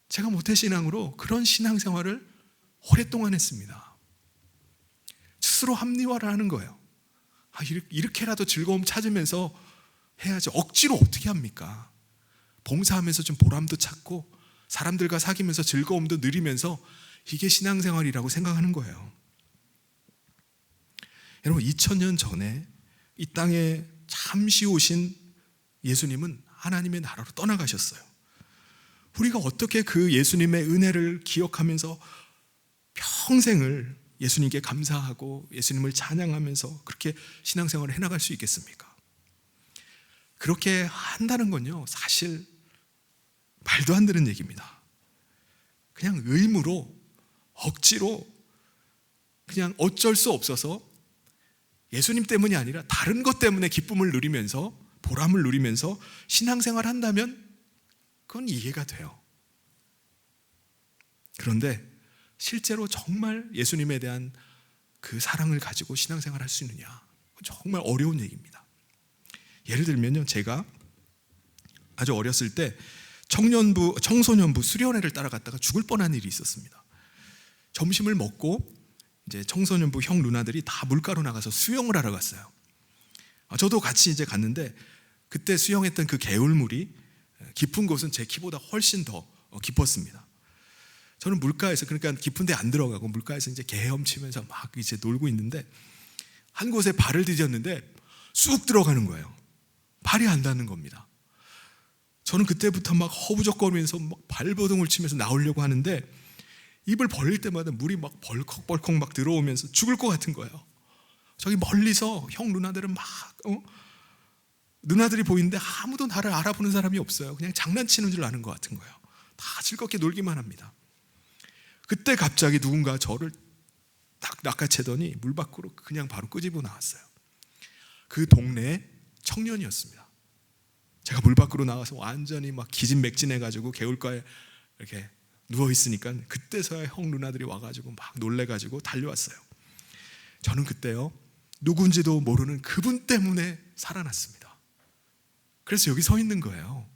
제가 모태신앙으로 그런 신앙생활을 오랫동안 했습니다. 스스로 합리화를 하는 거예요. 이렇게라도 즐거움 찾으면서 해야지. 억지로 어떻게 합니까? 봉사하면서 좀 보람도 찾고 사람들과 사귀면서 즐거움도 누리면서 이게 신앙생활이라고 생각하는 거예요. 여러분, 2000년 전에 이 땅에 잠시 오신 예수님은 하나님의 나라로 떠나가셨어요. 우리가 어떻게 그 예수님의 은혜를 기억하면서 평생을 예수님께 감사하고 예수님을 찬양하면서 그렇게 신앙생활을 해나갈 수 있겠습니까? 그렇게 한다는 건요, 사실 말도 안 되는 얘기입니다. 그냥 의무로, 억지로, 그냥 어쩔 수 없어서 예수님 때문이 아니라 다른 것 때문에 기쁨을 누리면서, 보람을 누리면서 신앙생활을 한다면 그건 이해가 돼요. 그런데 실제로 정말 예수님에 대한 그 사랑을 가지고 신앙생활을 할 수 있느냐, 정말 어려운 얘기입니다. 예를 들면요, 제가 아주 어렸을 때 청소년부 수련회를 따라갔다가 죽을 뻔한 일이 있었습니다. 점심을 먹고 이제 청소년부 형 누나들이 다 물가로 나가서 수영을 하러 갔어요. 저도 같이 이제 갔는데 그때 수영했던 그 개울물이 깊은 곳은 제 키보다 훨씬 더 깊었습니다. 저는 물가에서, 그러니까 깊은 데 안 들어가고 물가에서 이제 개 헤엄치면서 막 이제 놀고 있는데 한 곳에 발을 디뎠는데 쑥 들어가는 거예요. 발이 안 닿는 겁니다. 저는 그때부터 막 허우적거리면서 막 발버둥을 치면서 나오려고 하는데 입을 벌릴 때마다 물이 막 벌컥벌컥 막 들어오면서 죽을 것 같은 거예요. 저기 멀리서 형 누나들은 막 누나들이 보이는데 아무도 나를 알아보는 사람이 없어요. 그냥 장난치는 줄 아는 것 같은 거예요. 다 즐겁게 놀기만 합니다. 그때 갑자기 누군가 저를 딱 낚아채더니 물 밖으로 그냥 바로 끄집어 나왔어요. 그 동네 청년이었습니다. 제가 물 밖으로 나가서 완전히 막 기진맥진해가지고 개울가에 이렇게 누워있으니까 그때서야 형 누나들이 와가지고 막 놀래가지고 달려왔어요. 저는 그때요, 누군지도 모르는 그분 때문에 살아났습니다. 그래서 여기 서 있는 거예요.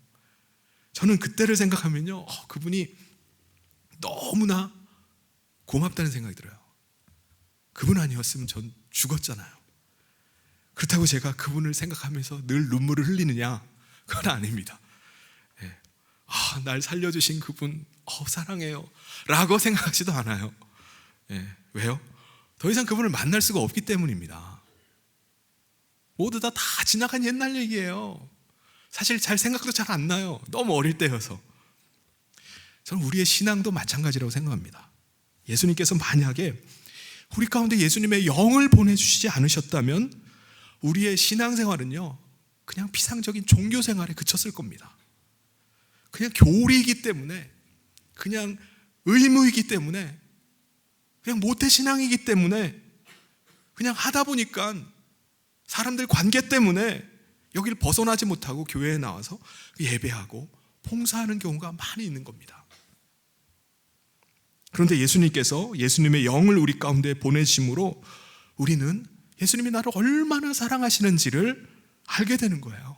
저는 그때를 생각하면요, 그분이 너무나 고맙다는 생각이 들어요. 그분 아니었으면 전 죽었잖아요. 그렇다고 제가 그분을 생각하면서 늘 눈물을 흘리느냐? 그건 아닙니다. 날 살려주신 그분 사랑해요 라고 생각하지도 않아요. 왜요? 더 이상 그분을 만날 수가 없기 때문입니다. 모두 다 지나간 옛날 얘기예요. 사실 잘 생각도 잘 안 나요. 너무 어릴 때여서. 저는 우리의 신앙도 마찬가지라고 생각합니다. 예수님께서 만약에 우리 가운데 예수님의 영을 보내주시지 않으셨다면 우리의 신앙생활은요, 그냥 피상적인 종교생활에 그쳤을 겁니다. 그냥 교리이기 때문에, 그냥 의무이기 때문에, 그냥 모태신앙이기 때문에, 그냥 하다 보니까 사람들 관계 때문에 여기를 벗어나지 못하고 교회에 나와서 예배하고 봉사하는 경우가 많이 있는 겁니다. 그런데 예수님께서 예수님의 영을 우리 가운데 보내심으로 우리는 예수님이 나를 얼마나 사랑하시는지를 알게 되는 거예요.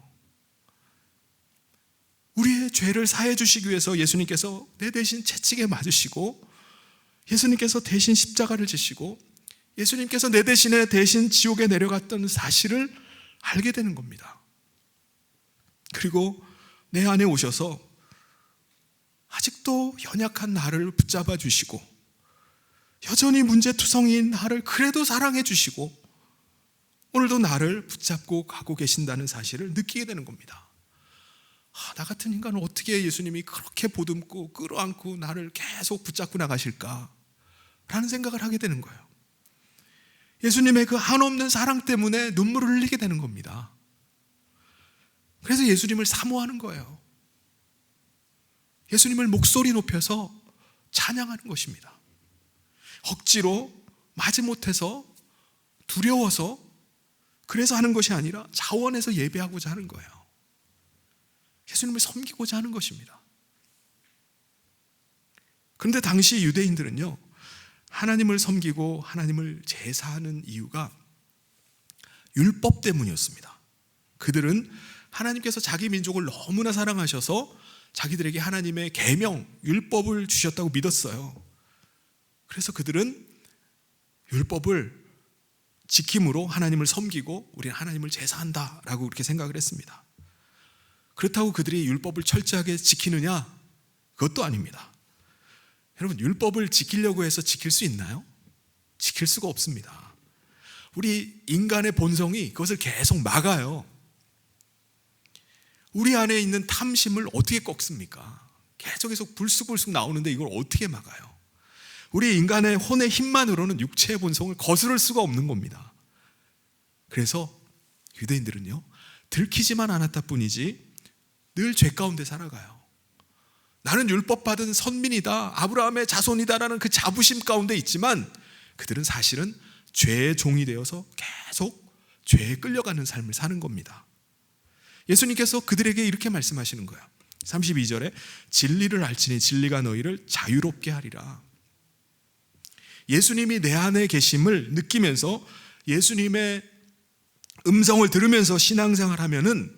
우리의 죄를 사해 주시기 위해서 예수님께서 내 대신 채찍에 맞으시고, 예수님께서 대신 십자가를 지시고, 예수님께서 내 대신에 대신 지옥에 내려갔던 사실을 알게 되는 겁니다. 그리고 내 안에 오셔서 아직도 연약한 나를 붙잡아 주시고, 여전히 문제투성이인 나를 그래도 사랑해 주시고, 오늘도 나를 붙잡고 가고 계신다는 사실을 느끼게 되는 겁니다. 나 같은 인간은 어떻게 예수님이 그렇게 보듬고 끌어안고 나를 계속 붙잡고 나가실까? 라는 생각을 하게 되는 거예요. 예수님의 그 한없는 사랑 때문에 눈물을 흘리게 되는 겁니다. 그래서 예수님을 사모하는 거예요. 예수님을 목소리 높여서 찬양하는 것입니다. 억지로 마지못해서 두려워서 그래서 하는 것이 아니라 자원해서 예배하고자 하는 거예요. 예수님을 섬기고자 하는 것입니다. 그런데 당시 유대인들은요, 하나님을 섬기고 하나님을 제사하는 이유가 율법 때문이었습니다. 그들은 하나님께서 자기 민족을 너무나 사랑하셔서 자기들에게 하나님의 계명, 율법을 주셨다고 믿었어요. 그래서 그들은 율법을 지킴으로 하나님을 섬기고 우리는 하나님을 제사한다라고 그렇게 생각을 했습니다. 그렇다고 그들이 율법을 철저하게 지키느냐? 그것도 아닙니다. 여러분, 율법을 지키려고 해서 지킬 수 있나요? 지킬 수가 없습니다. 우리 인간의 본성이 그것을 계속 막아요. 우리 안에 있는 탐심을 어떻게 꺾습니까? 계속 불쑥불쑥 나오는데 이걸 어떻게 막아요? 우리 인간의 혼의 힘만으로는 육체의 본성을 거스를 수가 없는 겁니다. 그래서 유대인들은요, 들키지만 않았다 뿐이지 늘 죄 가운데 살아가요. 나는 율법 받은 선민이다, 아브라함의 자손이다라는 그 자부심 가운데 있지만 그들은 사실은 죄의 종이 되어서 계속 죄에 끌려가는 삶을 사는 겁니다. 예수님께서 그들에게 이렇게 말씀하시는 거예요. 32절에 진리를 알지니 진리가 너희를 자유롭게 하리라. 예수님이 내 안에 계심을 느끼면서 예수님의 음성을 들으면서 신앙생활 하면은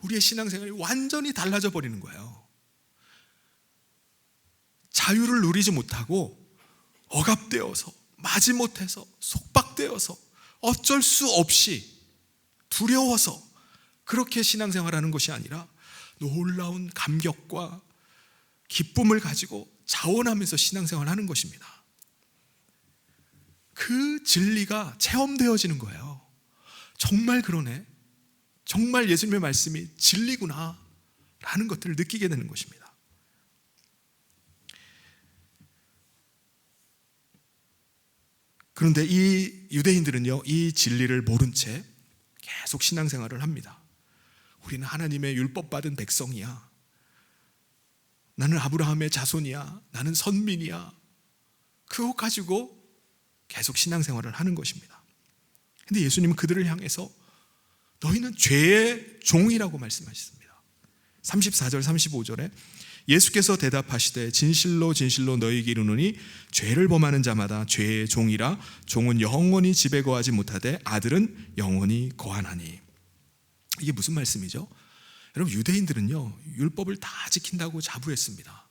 우리의 신앙생활이 완전히 달라져 버리는 거예요. 자유를 누리지 못하고 억압되어서 마지못해서 속박되어서 어쩔 수 없이 두려워서 그렇게 신앙생활하는 것이 아니라 놀라운 감격과 기쁨을 가지고 자원하면서 신앙생활을 하는 것입니다. 그 진리가 체험되어지는 거예요. 정말 그러네, 정말 예수님의 말씀이 진리구나 라는 것들을 느끼게 되는 것입니다. 그런데 이 유대인들은요, 이 진리를 모른 채 계속 신앙생활을 합니다. 우리는 하나님의 율법 받은 백성이야, 나는 아브라함의 자손이야, 나는 선민이야, 그거 가지고 계속 신앙생활을 하는 것입니다. 근데 예수님은 그들을 향해서 너희는 죄의 종이라고 말씀하셨습니다. 34절 35절에 예수께서 대답하시되 진실로 진실로 너희에게 이르노니 죄를 범하는 자마다 죄의 종이라. 종은 영원히 집에 거하지 못하되 아들은 영원히 거하나니. 이게 무슨 말씀이죠? 여러분, 유대인들은요, 율법을 다 지킨다고 자부했습니다.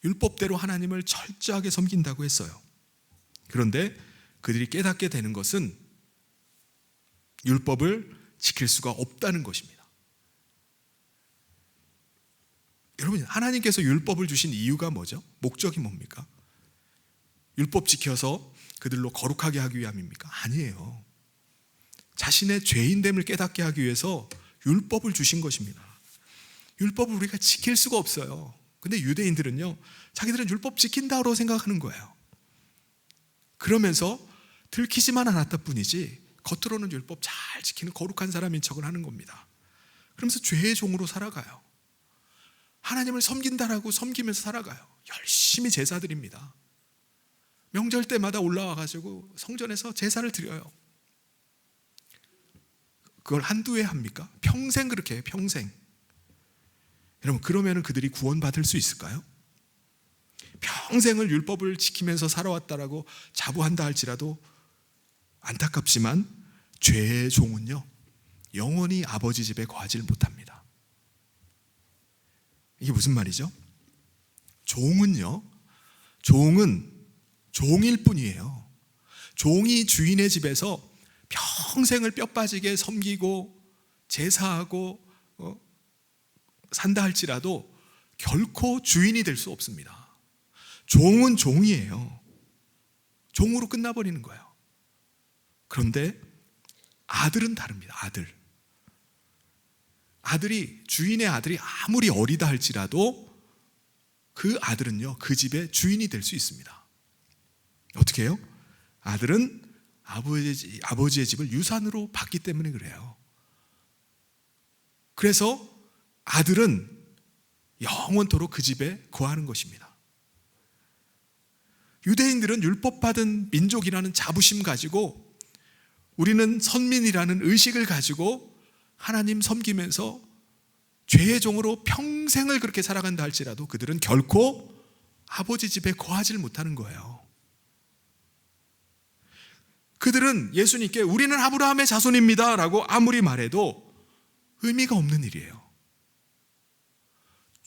율법대로 하나님을 철저하게 섬긴다고 했어요. 그런데 그들이 깨닫게 되는 것은 율법을 지킬 수가 없다는 것입니다. 여러분, 하나님께서 율법을 주신 이유가 뭐죠? 목적이 뭡니까? 율법 지켜서 그들로 거룩하게 하기 위함입니까? 아니에요. 자신의 죄인됨을 깨닫게 하기 위해서 율법을 주신 것입니다. 율법을 우리가 지킬 수가 없어요. 근데 유대인들은요, 자기들은 율법 지킨다고 생각하는 거예요. 그러면서 들키지만 않았다 뿐이지 겉으로는 율법 잘 지키는 거룩한 사람인 척을 하는 겁니다. 그러면서 죄의 종으로 살아가요. 하나님을 섬긴다라고 섬기면서 살아가요. 열심히 제사 드립니다. 명절 때마다 올라와가지고 성전에서 제사를 드려요. 그걸 한두 해 합니까? 평생 그렇게 해요. 평생. 여러분, 그러면 그들이 구원받을 수 있을까요? 평생을 율법을 지키면서 살아왔다라고 자부한다 할지라도 안타깝지만 죄의 종은요, 영원히 아버지 집에 거하지 못합니다. 이게 무슨 말이죠? 종은 종일 뿐이에요. 종이 주인의 집에서 평생을 뼈 빠지게 섬기고 제사하고 산다 할지라도 결코 주인이 될 수 없습니다. 종은 종이에요. 종으로 끝나버리는 거예요. 그런데 아들은 다릅니다. 주인의 아들이 아무리 어리다 할지라도 그 아들은요, 그 집의 주인이 될 수 있습니다. 어떻게 해요? 아들은 아버지의 집을 유산으로 받기 때문에 그래요. 그래서 아들은 영원토록 그 집에 거하는 것입니다. 유대인들은 율법 받은 민족이라는 자부심 가지고, 우리는 선민이라는 의식을 가지고 하나님 섬기면서 죄의 종으로 평생을 그렇게 살아간다 할지라도 그들은 결코 아버지 집에 거하지 못하는 거예요. 그들은 예수님께 우리는 아브라함의 자손입니다 라고 아무리 말해도 의미가 없는 일이에요.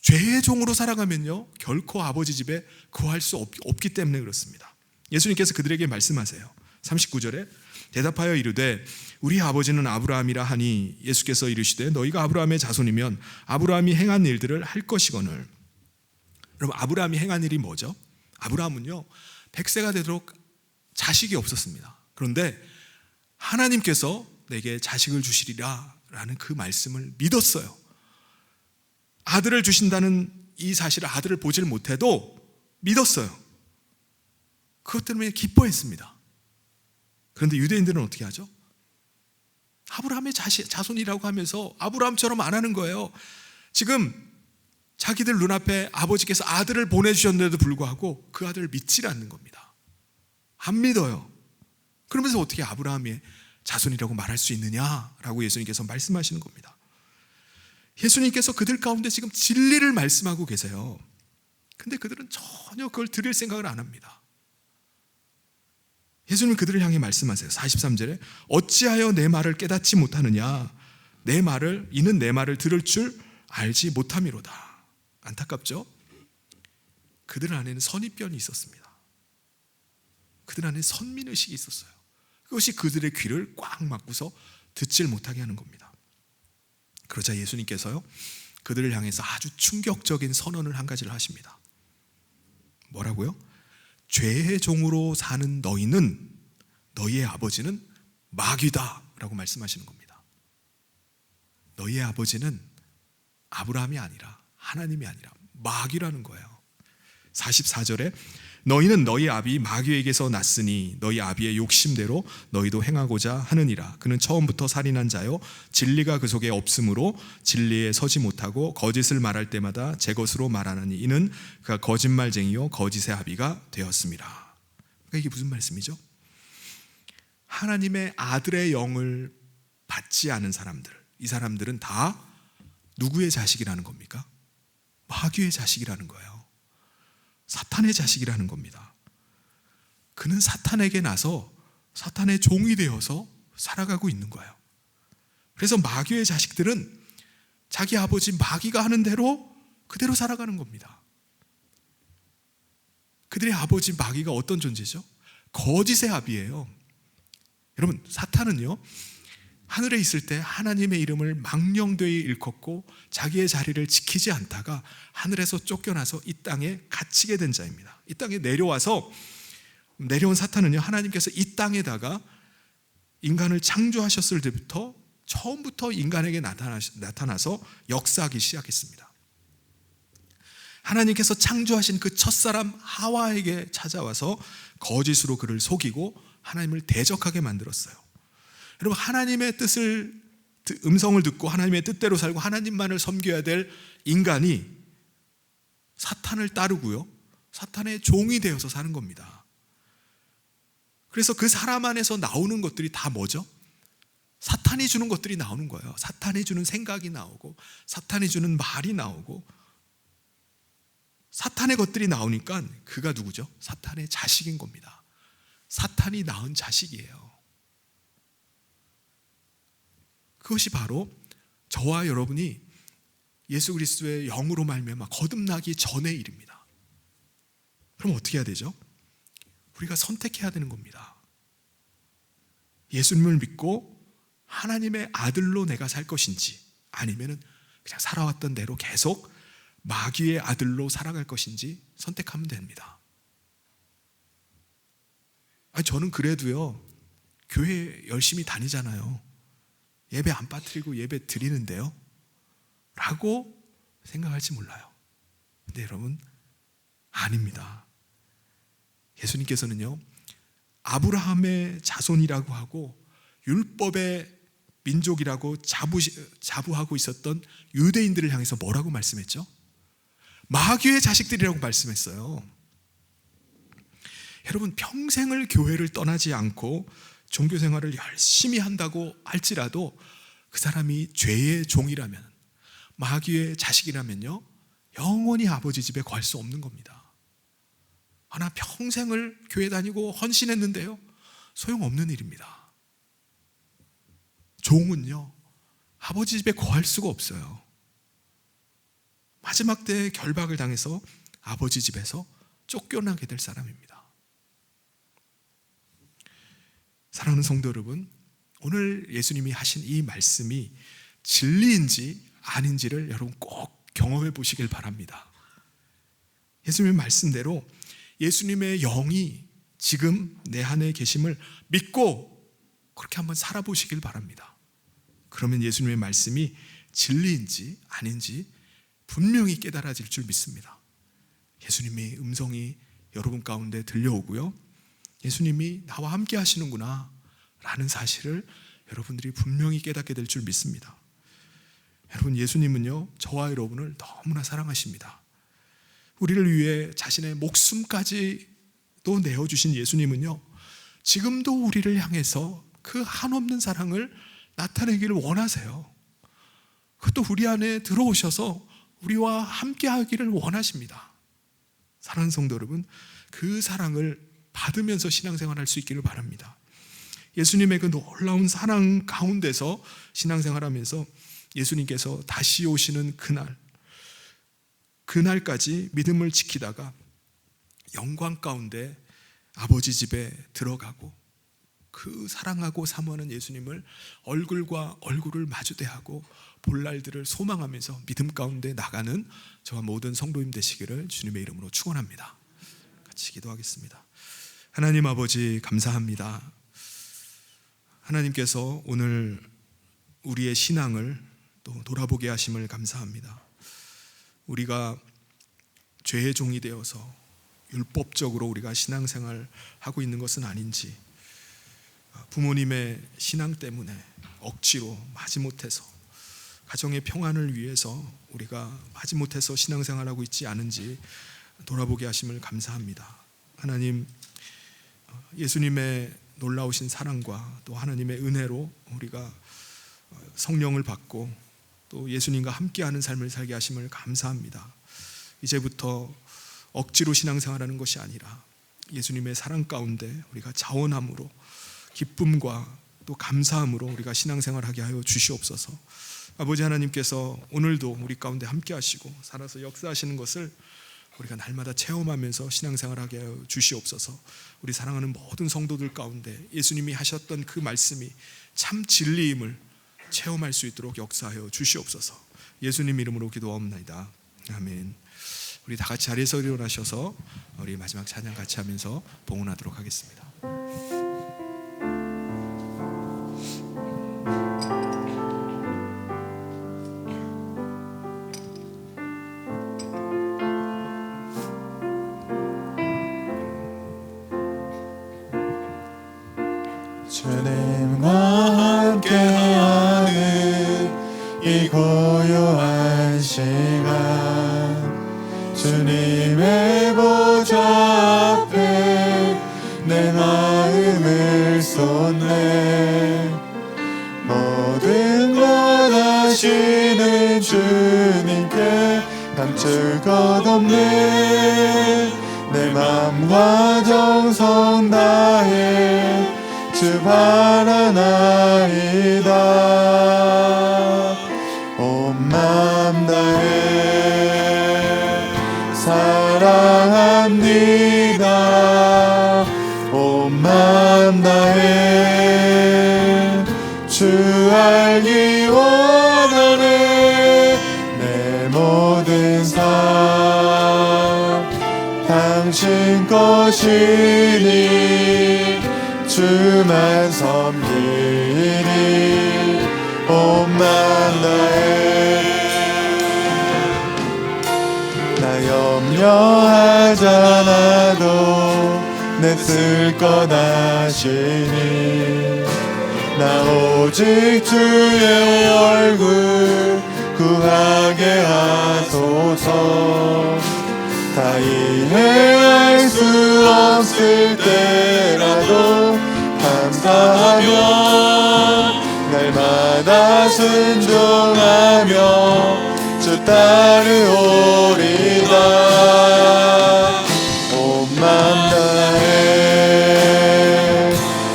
죄의 종으로 살아가면요, 결코 아버지 집에 거할 수 없기 때문에 그렇습니다. 예수님께서 그들에게 말씀하세요. 39절에 대답하여 이르되 우리 아버지는 아브라함이라 하니 예수께서 이르시되 너희가 아브라함의 자손이면 아브라함이 행한 일들을 할 것이거늘. 여러분, 아브라함이 행한 일이 뭐죠? 아브라함은요, 100세가 되도록 자식이 없었습니다. 그런데 하나님께서 내게 자식을 주시리라 라는 그 말씀을 믿었어요. 아들을 주신다는 이 사실을, 아들을 보질 못해도 믿었어요. 그것 때문에 기뻐했습니다. 그런데 유대인들은 어떻게 하죠? 아브라함의 자손이라고 하면서 아브라함처럼 안 하는 거예요. 지금 자기들 눈앞에 아버지께서 아들을 보내주셨는데도 불구하고 그 아들을 믿지 않는 겁니다. 안 믿어요. 그러면서 어떻게 아브라함의 자손이라고 말할 수 있느냐라고 예수님께서 말씀하시는 겁니다. 예수님께서 그들 가운데 지금 진리를 말씀하고 계세요. 근데 그들은 전혀 그걸 들을 생각을 안 합니다. 예수님 그들을 향해 말씀하세요. 43절에 어찌하여 내 말을 깨닫지 못하느냐, 이는 내 말을 들을 줄 알지 못함이로다. 안타깝죠? 그들 안에는 선입견이 있었습니다. 그들 안에 선민의식이 있었어요. 그것이 그들의 귀를 꽉 막고서 듣질 못하게 하는 겁니다. 그러자 예수님께서요, 그들을 향해서 아주 충격적인 선언을 한 가지를 하십니다. 뭐라고요? 죄의 종으로 사는 너희는, 너희의 아버지는 마귀다 라고 말씀하시는 겁니다. 너희의 아버지는 아브라함이 아니라, 하나님이 아니라 마귀라는 거예요. 44절에 너희는 너희 아비 마귀에게서 났으니 너희 아비의 욕심대로 너희도 행하고자 하느니라. 그는 처음부터 살인한 자요 진리가 그 속에 없으므로 진리에 서지 못하고 거짓을 말할 때마다 제 것으로 말하느니 이는 그가 거짓말쟁이요 거짓의 아비가 되었습니다. 그러니까 이게 무슨 말씀이죠? 하나님의 아들의 영을 받지 않은 사람들, 이 사람들은 다 누구의 자식이라는 겁니까? 마귀의 자식이라는 거예요. 사탄의 자식이라는 겁니다. 그는 사탄에게 나서 사탄의 종이 되어서 살아가고 있는 거예요. 그래서 마귀의 자식들은 자기 아버지 마귀가 하는 대로 그대로 살아가는 겁니다. 그들의 아버지 마귀가 어떤 존재죠? 거짓의 아비예요. 여러분, 사탄은요 하늘에 있을 때 하나님의 이름을 망령되이 일컫고 자기의 자리를 지키지 않다가 하늘에서 쫓겨나서 이 땅에 갇히게 된 자입니다. 이 땅에 내려온 사탄은요, 하나님께서 이 땅에다가 인간을 창조하셨을 때부터 처음부터 인간에게 나타나서 역사하기 시작했습니다. 하나님께서 창조하신 그 첫사람 하와에게 찾아와서 거짓으로 그를 속이고 하나님을 대적하게 만들었어요. 여러분, 하나님의 음성을 듣고 하나님의 뜻대로 살고 하나님만을 섬겨야 될 인간이 사탄을 따르고요, 사탄의 종이 되어서 사는 겁니다. 그래서 그 사람 안에서 나오는 것들이 다 뭐죠? 사탄이 주는 것들이 나오는 거예요. 사탄이 주는 생각이 나오고 사탄이 주는 말이 나오고 사탄의 것들이 나오니까 그가 누구죠? 사탄의 자식인 겁니다. 사탄이 낳은 자식이에요. 그것이 바로 저와 여러분이 예수 그리스도의 영으로 말미암아 거듭나기 전의 일입니다. 그럼 어떻게 해야 되죠? 우리가 선택해야 되는 겁니다. 예수님을 믿고 하나님의 아들로 내가 살 것인지, 아니면 그냥 살아왔던 대로 계속 마귀의 아들로 살아갈 것인지 선택하면 됩니다. 저는 그래도요, 교회 열심히 다니잖아요. 예배 안 빠뜨리고 예배 드리는데요 라고 생각할지 몰라요. 근데 여러분, 아닙니다. 예수님께서는요, 아브라함의 자손이라고 하고 율법의 민족이라고 자부하고 있었던 유대인들을 향해서 뭐라고 말씀했죠? 마귀의 자식들이라고 말씀했어요. 여러분, 평생을 교회를 떠나지 않고 종교 생활을 열심히 한다고 할지라도 그 사람이 죄의 종이라면, 마귀의 자식이라면요, 영원히 아버지 집에 갈 수 없는 겁니다. 나 평생을 교회 다니고 헌신했는데요, 소용없는 일입니다. 종은요, 아버지 집에 거할 수가 없어요. 마지막 때에 결박을 당해서 아버지 집에서 쫓겨나게 될 사람입니다. 사랑하는 성도 여러분, 오늘 예수님이 하신 이 말씀이 진리인지 아닌지를 여러분 꼭 경험해 보시길 바랍니다. 예수님의 말씀대로 예수님의 영이 지금 내 안에 계심을 믿고 그렇게 한번 살아보시길 바랍니다. 그러면 예수님의 말씀이 진리인지 아닌지 분명히 깨달아질 줄 믿습니다. 예수님의 음성이 여러분 가운데 들려오고요, 예수님이 나와 함께 하시는구나 라는 사실을 여러분들이 분명히 깨닫게 될 줄 믿습니다. 여러분, 예수님은요, 저와 여러분을 너무나 사랑하십니다. 우리를 위해 자신의 목숨까지도 내어주신 예수님은요, 지금도 우리를 향해서 그 한없는 사랑을 나타내기를 원하세요. 그것도 우리 안에 들어오셔서 우리와 함께 하기를 원하십니다. 사랑하는 성도 여러분, 그 사랑을 받으면서 신앙생활할 수 있기를 바랍니다. 예수님의 그 놀라운 사랑 가운데서 신앙생활하면서 예수님께서 다시 오시는 그날까지 믿음을 지키다가 영광 가운데 아버지 집에 들어가고 그 사랑하고 사모하는 예수님을 얼굴과 얼굴을 마주대하고 볼 날들을 소망하면서 믿음 가운데 나가는 저와 모든 성도님 되시기를 주님의 이름으로 축원합니다. 같이 기도하겠습니다. 하나님 아버지 감사합니다. 하나님께서 오늘 우리의 신앙을 또 돌아보게 하심을 감사합니다. 우리가 죄의 종이 되어서 율법적으로 우리가 신앙생활을 하고 있는 것은 아닌지, 부모님의 신앙 때문에 억지로 마지못해서 가정의 평안을 위해서 우리가 마지못해서 신앙생활하고 있지 않은지 돌아보게 하심을 감사합니다. 하나님, 예수님의 놀라우신 사랑과 또 하나님의 은혜로 우리가 성령을 받고 또 예수님과 함께하는 삶을 살게 하심을 감사합니다. 이제부터 억지로 신앙생활하는 것이 아니라 예수님의 사랑 가운데 우리가 자원함으로 기쁨과 또 감사함으로 우리가 신앙생활하게 하여 주시옵소서. 아버지 하나님께서 오늘도 우리 가운데 함께 하시고 살아서 역사하시는 것을 우리가 날마다 체험하면서 신앙생활하게 하여 주시옵소서. 우리 사랑하는 모든 성도들 가운데 예수님이 하셨던 그 말씀이 참 진리임을 체험할 수 있도록 역사하여 주시옵소서. 예수님 이름으로 기도하옵나이다. 아멘. 우리 다 같이 자리에서 일어나셔서 우리 마지막 찬양 같이 하면서 봉헌하도록 하겠습니다. 주님과 함께하는 이 고요한 시간, 주님의 보좌 앞에 내 마음을 쏟네. 모든 것 아시는 주님께 감출 것 없네. 내 맘과 정성 다해 주 바라나이다. 온 맘 다해 사랑합니다. 온 맘 다해 주 알기 원하네. 내 모든 삶 당신 것이니 주만 섬기리. 온 맘 다해 나 염려하지 않아도 내 쓸 것 아시니. 나 오직 주의 얼굴 구하게 하소서. 다 이해할 수 없을 때라도 감사하며 날마다 순종하며 주 따르오리다. 온 맘 다해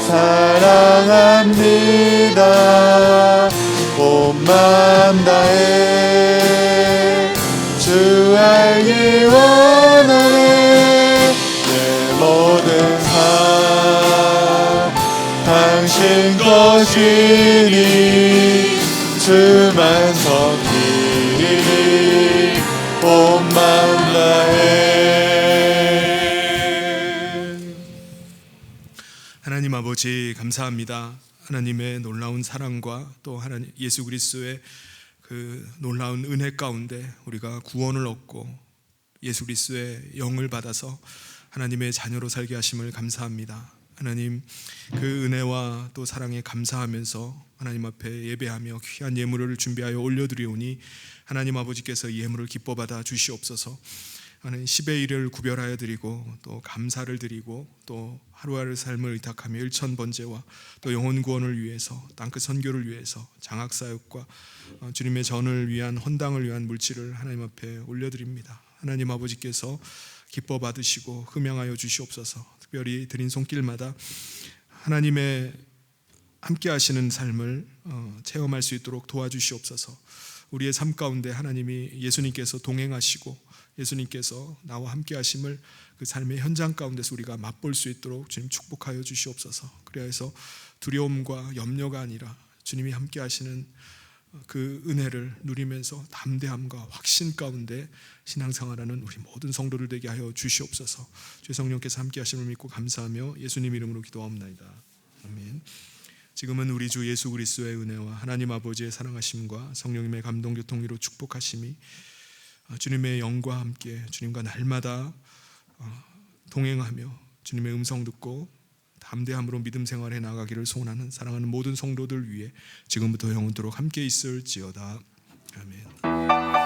사랑합니다. 온 맘 다해 주 알기 원하네. 내 모든 삶 당신 것이니 주만 섬기리. 온 맘 다해. 하나님 아버지 감사합니다. 하나님의 놀라운 사랑과 또 하나님 예수 그리스도의 그 놀라운 은혜 가운데 우리가 구원을 얻고 예수 그리스도의 영을 받아서 하나님의 자녀로 살게 하심을 감사합니다. 하나님, 그 은혜와 또 사랑에 감사하면서 하나님 앞에 예배하며 귀한 예물을 준비하여 올려드리오니 하나님 아버지께서 이 예물을 기뻐 받아 주시옵소서. 하나님, 10의 1을 구별하여 드리고 또 감사를 드리고 또 하루하루 삶을 의탁하며 일천번제와 또 영혼 구원을 위해서 땅끝 선교를 위해서 장학사역과 주님의 전을 위한 헌당을 위한 물질을 하나님 앞에 올려드립니다. 하나님 아버지께서 기뻐 받으시고 흠양하여 주시옵소서. 특별히 드린 손길마다 하나님의 함께 하시는 삶을 체험할 수 있도록 도와주시옵소서. 우리의 삶 가운데 하나님이 예수님께서 동행하시고 예수님께서 나와 함께 하심을 그 삶의 현장 가운데서 우리가 맛볼 수 있도록 주님 축복하여 주시옵소서. 그래서 두려움과 염려가 아니라 주님이 함께 하시는 그 은혜를 누리면서 담대함과 확신 가운데 신앙생활하는 우리 모든 성도들 되게 하여 주시옵소서. 주의 성령께서 함께 하심을 믿고 감사하며 예수님 이름으로 기도하옵나이다. 아멘. 지금은 우리 주 예수 그리스도의 은혜와 하나님 아버지의 사랑하심과 성령님의 감동 교통으로 축복하심이 주님의 영과 함께 주님과 날마다 동행하며 주님의 음성 듣고 담대함으로 믿음 생활해 나가기를 소원하는 사랑하는 모든 성도들 위해 지금부터 영원토록 함께 있을지어다. 아멘.